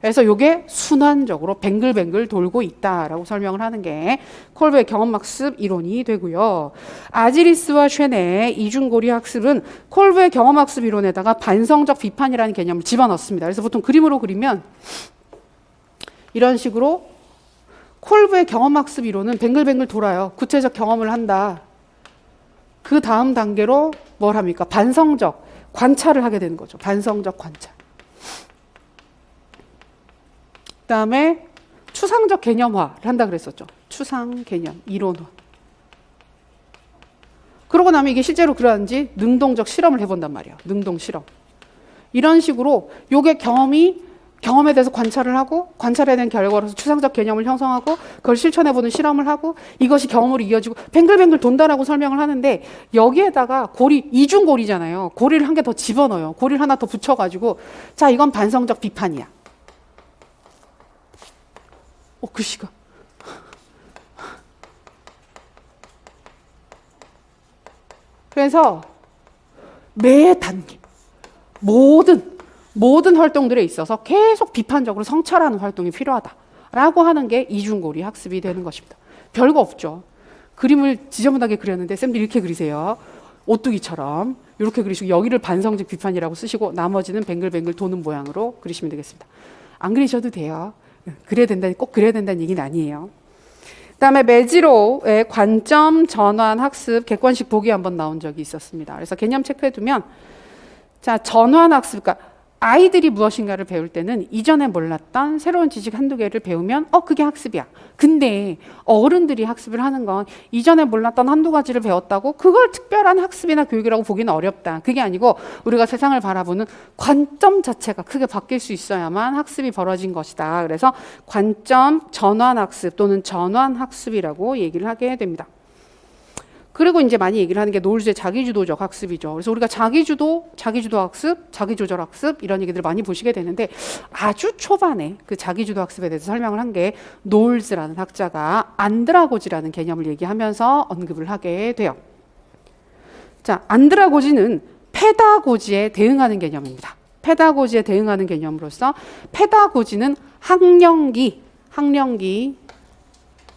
그래서 이게 순환적으로 뱅글뱅글 돌고 있다라고 설명을 하는 게 콜브의 경험학습 이론이 되고요. 아지리스와 쉔의 이중고리 학습은 콜브의 경험학습 이론에다가 반성적 비판이라는 개념을 집어넣습니다. 그래서 보통 그림으로 그리면 이런 식으로 콜브의 경험학습 이론은 뱅글뱅글 돌아요. 구체적 경험을 한다. 그 다음 단계로 뭘 합니까? 반성적 관찰을 하게 되는 거죠. 반성적 관찰. 그 다음에 추상적 개념화를 한다 그랬었죠. 추상 개념, 이론화. 그러고 나면 이게 실제로 그러는지 능동적 실험을 해본단 말이에요. 능동 실험. 이런 식으로 요게 경험에 대해서 관찰을 하고 관찰에 대한 결과로서 추상적 개념을 형성하고 그걸 실천해보는 실험을 하고 이것이 경험으로 이어지고 뱅글뱅글 돈다라고 설명을 하는데 여기에다가 고리, 이중고리잖아요. 고리를 한 개 더 집어넣어요. 고리를 하나 더 붙여가지고 자, 이건 반성적 비판이야. 글씨가. 그래서 매 단계, 모든 활동들에 있어서 계속 비판적으로 성찰하는 활동이 필요하다라고 하는 게 이중고리 학습이 되는 것입니다. 별거 없죠. 그림을 지저분하게 그렸는데 쌤들 이렇게 그리세요. 오뚜기처럼 이렇게 그리시고 여기를 반성적 비판이라고 쓰시고 나머지는 뱅글뱅글 도는 모양으로 그리시면 되겠습니다. 안 그리셔도 돼요. 꼭 그래야 된다는 얘기는 아니에요. 그다음에 메지로의 관점 전환 학습 객관식 보기 한번 나온 적이 있었습니다. 그래서 개념 체크해 두면 자, 전환 학습, 그러니까 아이들이 무엇인가를 배울 때는 이전에 몰랐던 새로운 지식 한두 개를 배우면 그게 학습이야. 근데 어른들이 학습을 하는 건 이전에 몰랐던 한두 가지를 배웠다고 그걸 특별한 학습이나 교육이라고 보기는 어렵다. 그게 아니고 우리가 세상을 바라보는 관점 자체가 크게 바뀔 수 있어야만 학습이 벌어진 것이다. 그래서 관점 전환 학습 또는 전환 학습이라고 얘기를 하게 됩니다. 그리고 이제 많이 얘기를 하는 게 노을즈의 자기주도적 학습이죠. 그래서 우리가 자기주도 학습, 자기조절 학습 이런 얘기들 많이 보시게 되는데 아주 초반에 그 자기주도 학습에 대해서 설명을 한 게 노을즈라는 학자가 안드라고지라는 개념을 얘기하면서 언급을 하게 돼요. 자, 안드라고지는 페다고지에 대응하는 개념입니다. 페다고지에 대응하는 개념으로서 페다고지는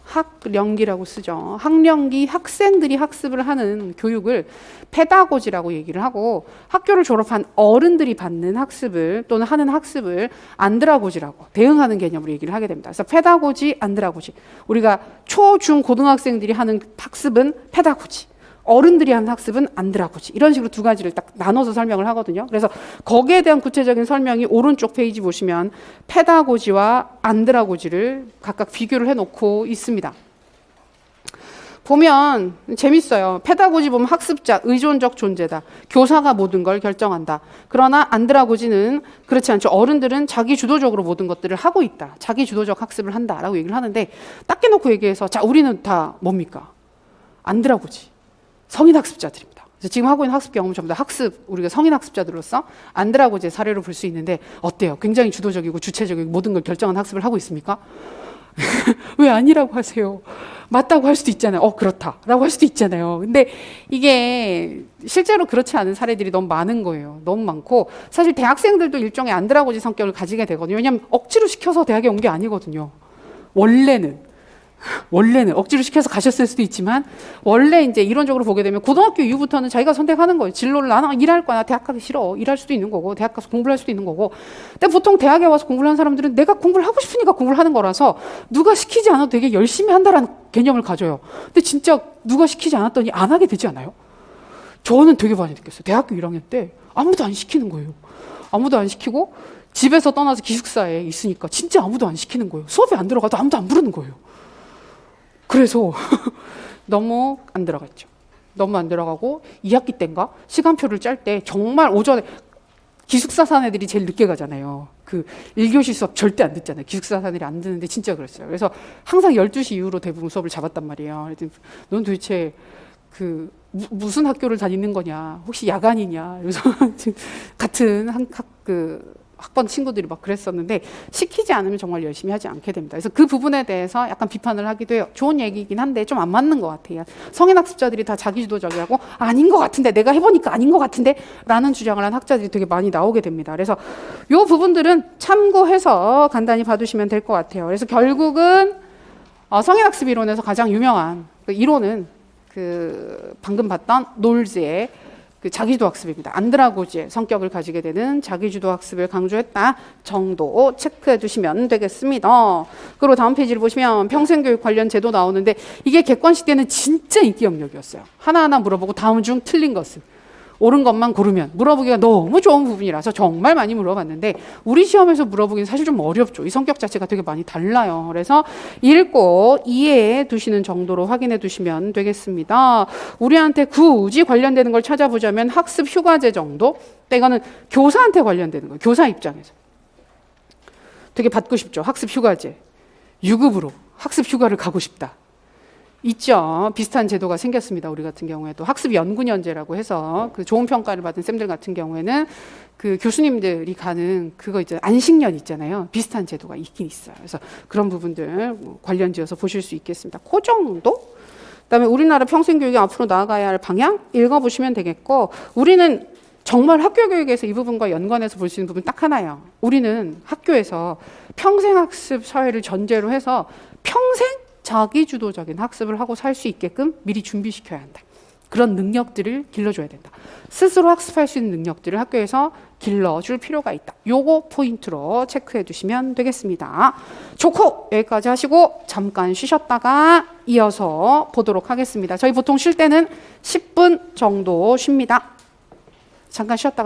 학령기라고 쓰죠. 학령기 학생들이 학습을 하는 교육을 페다고지라고 얘기를 하고 학교를 졸업한 어른들이 받는 학습을 또는 하는 학습을 안드라고지라고 대응하는 개념으로 얘기를 하게 됩니다. 그래서 페다고지, 안드라고지. 우리가 초, 중, 고등학생들이 하는 학습은 페다고지. 어른들이 하는 학습은 안드라고지. 이런 식으로 두 가지를 딱 나눠서 설명을 하거든요. 그래서 거기에 대한 구체적인 설명이 오른쪽 페이지 보시면 페다고지와 안드라고지를 각각 비교를 해놓고 있습니다. 보면 재밌어요. 페다고지 보면 학습자, 의존적 존재다. 교사가 모든 걸 결정한다. 그러나 안드라고지는 그렇지 않죠. 어른들은 자기 주도적으로 모든 것들을 하고 있다. 자기 주도적 학습을 한다라고 얘기를 하는데 딱 깨놓고 얘기해서 자, 우리는 다 뭡니까? 안드라고지. 성인 학습자들입니다. 그래서 지금 하고 있는 학습 경험은 전부 다 우리가 성인 학습자들로서 안드라고지의 사례로 볼 수 있는데 어때요? 굉장히 주도적이고 주체적이고 모든 걸 결정한 학습을 하고 있습니까? 왜 아니라고 하세요? 맞다고 할 수도 있잖아요. 그렇다라고 할 수도 있잖아요. 근데 이게 실제로 그렇지 않은 사례들이 너무 많은 거예요. 너무 많고 사실 대학생들도 일종의 안드라고지 성격을 가지게 되거든요. 왜냐하면 억지로 시켜서 대학에 온 게 아니거든요. 원래는. 원래는 억지로 시켜서 가셨을 수도 있지만 원래 이제 이론적으로 보게 되면 고등학교 이후부터는 자기가 선택하는 거예요. 진로를 나는 일할 거야. 대학 가기 싫어. 일할 수도 있는 거고 대학 가서 공부를 할 수도 있는 거고. 근데 보통 대학에 와서 공부를 하는 사람들은 내가 공부를 하고 싶으니까 공부를 하는 거라서 누가 시키지 않아도 되게 열심히 한다라는 개념을 가져요. 근데 진짜 누가 시키지 않았더니 안 하게 되지 않아요? 저는 되게 많이 느꼈어요. 대학교 1학년 때 아무도 안 시키는 거예요. 아무도 안 시키고 집에서 떠나서 기숙사에 있으니까 진짜 아무도 안 시키는 거예요. 수업에 안 들어가도 아무도 안 부르는 거예요. 그래서 너무 안 들어갔죠. 너무 안 들어가고 2학기 때인가 시간표를 짤 때 정말 오전에 기숙사 산 애들이 제일 늦게 가잖아요. 그 1교시 수업 절대 안 듣잖아요. 기숙사 산 애들이 안 듣는데 진짜 그랬어요. 그래서 항상 12시 이후로 대부분 수업을 잡았단 말이에요. 그랬더니 넌 도대체 그 무슨 학교를 다니는 거냐? 혹시 야간이냐? 그래서 같은 학번 친구들이 막 그랬었는데 시키지 않으면 정말 열심히 하지 않게 됩니다. 그래서 그 부분에 대해서 약간 비판을 하기도 해요. 좋은 얘기긴 한데 좀 안 맞는 것 같아요. 성인 학습자들이 다 자기주도적이라고 아닌 것 같은데 내가 해보니까 아닌 것 같은데 라는 주장을 한 학자들이 되게 많이 나오게 됩니다. 그래서 이 부분들은 참고해서 간단히 봐두시면 될 것 같아요. 그래서 결국은 성인 학습 이론에서 가장 유명한 그 이론은 그 방금 봤던 놀즈의 그 자기주도 학습입니다. 안드라고지의 성격을 가지게 되는 자기주도 학습을 강조했다 정도 체크해 두시면 되겠습니다. 그리고 다음 페이지를 보시면 평생교육 관련 제도 나오는데 이게 객관식 때는 진짜 인기 영역이었어요. 하나하나 물어보고 다음 중 틀린 것은 옳은 것만 고르면 물어보기가 너무 좋은 부분이라서 정말 많이 물어봤는데 우리 시험에서 물어보기는 사실 좀 어렵죠. 이 성격 자체가 되게 많이 달라요. 그래서 읽고 이해해 두시는 정도로 확인해 두시면 되겠습니다. 우리한테 굳이 관련되는 걸 찾아보자면 학습 휴가제 정도? 이거는 교사한테 관련되는 거예요. 교사 입장에서. 되게 받고 싶죠. 학습 휴가제. 유급으로 학습 휴가를 가고 싶다. 있죠. 비슷한 제도가 생겼습니다. 우리 같은 경우에도 학습 연구년제라고 해서 그 좋은 평가를 받은 쌤들 같은 경우에는 그 교수님들이 가는 그거 이제 안식년 있잖아요. 비슷한 제도가 있긴 있어요. 그래서 그런 부분들 관련지어서 보실 수 있겠습니다. 그 정도? 그다음에 우리나라 평생교육이 앞으로 나아가야 할 방향 읽어보시면 되겠고 우리는 정말 학교 교육에서 이 부분과 연관해서 볼 수 있는 부분 딱 하나예요. 우리는 학교에서 평생학습 사회를 전제로 해서 평생 자기주도적인 학습을 하고 살 수 있게끔 미리 준비시켜야 한다. 그런 능력들을 길러줘야 된다. 스스로 학습할 수 있는 능력들을 학교에서 길러줄 필요가 있다. 요거 포인트로 체크해 두시면 되겠습니다. 좋고 여기까지 하시고 잠깐 쉬셨다가 이어서 보도록 하겠습니다. 저희 보통 쉴 때는 10분 정도 쉽니다. 잠깐 쉬었다가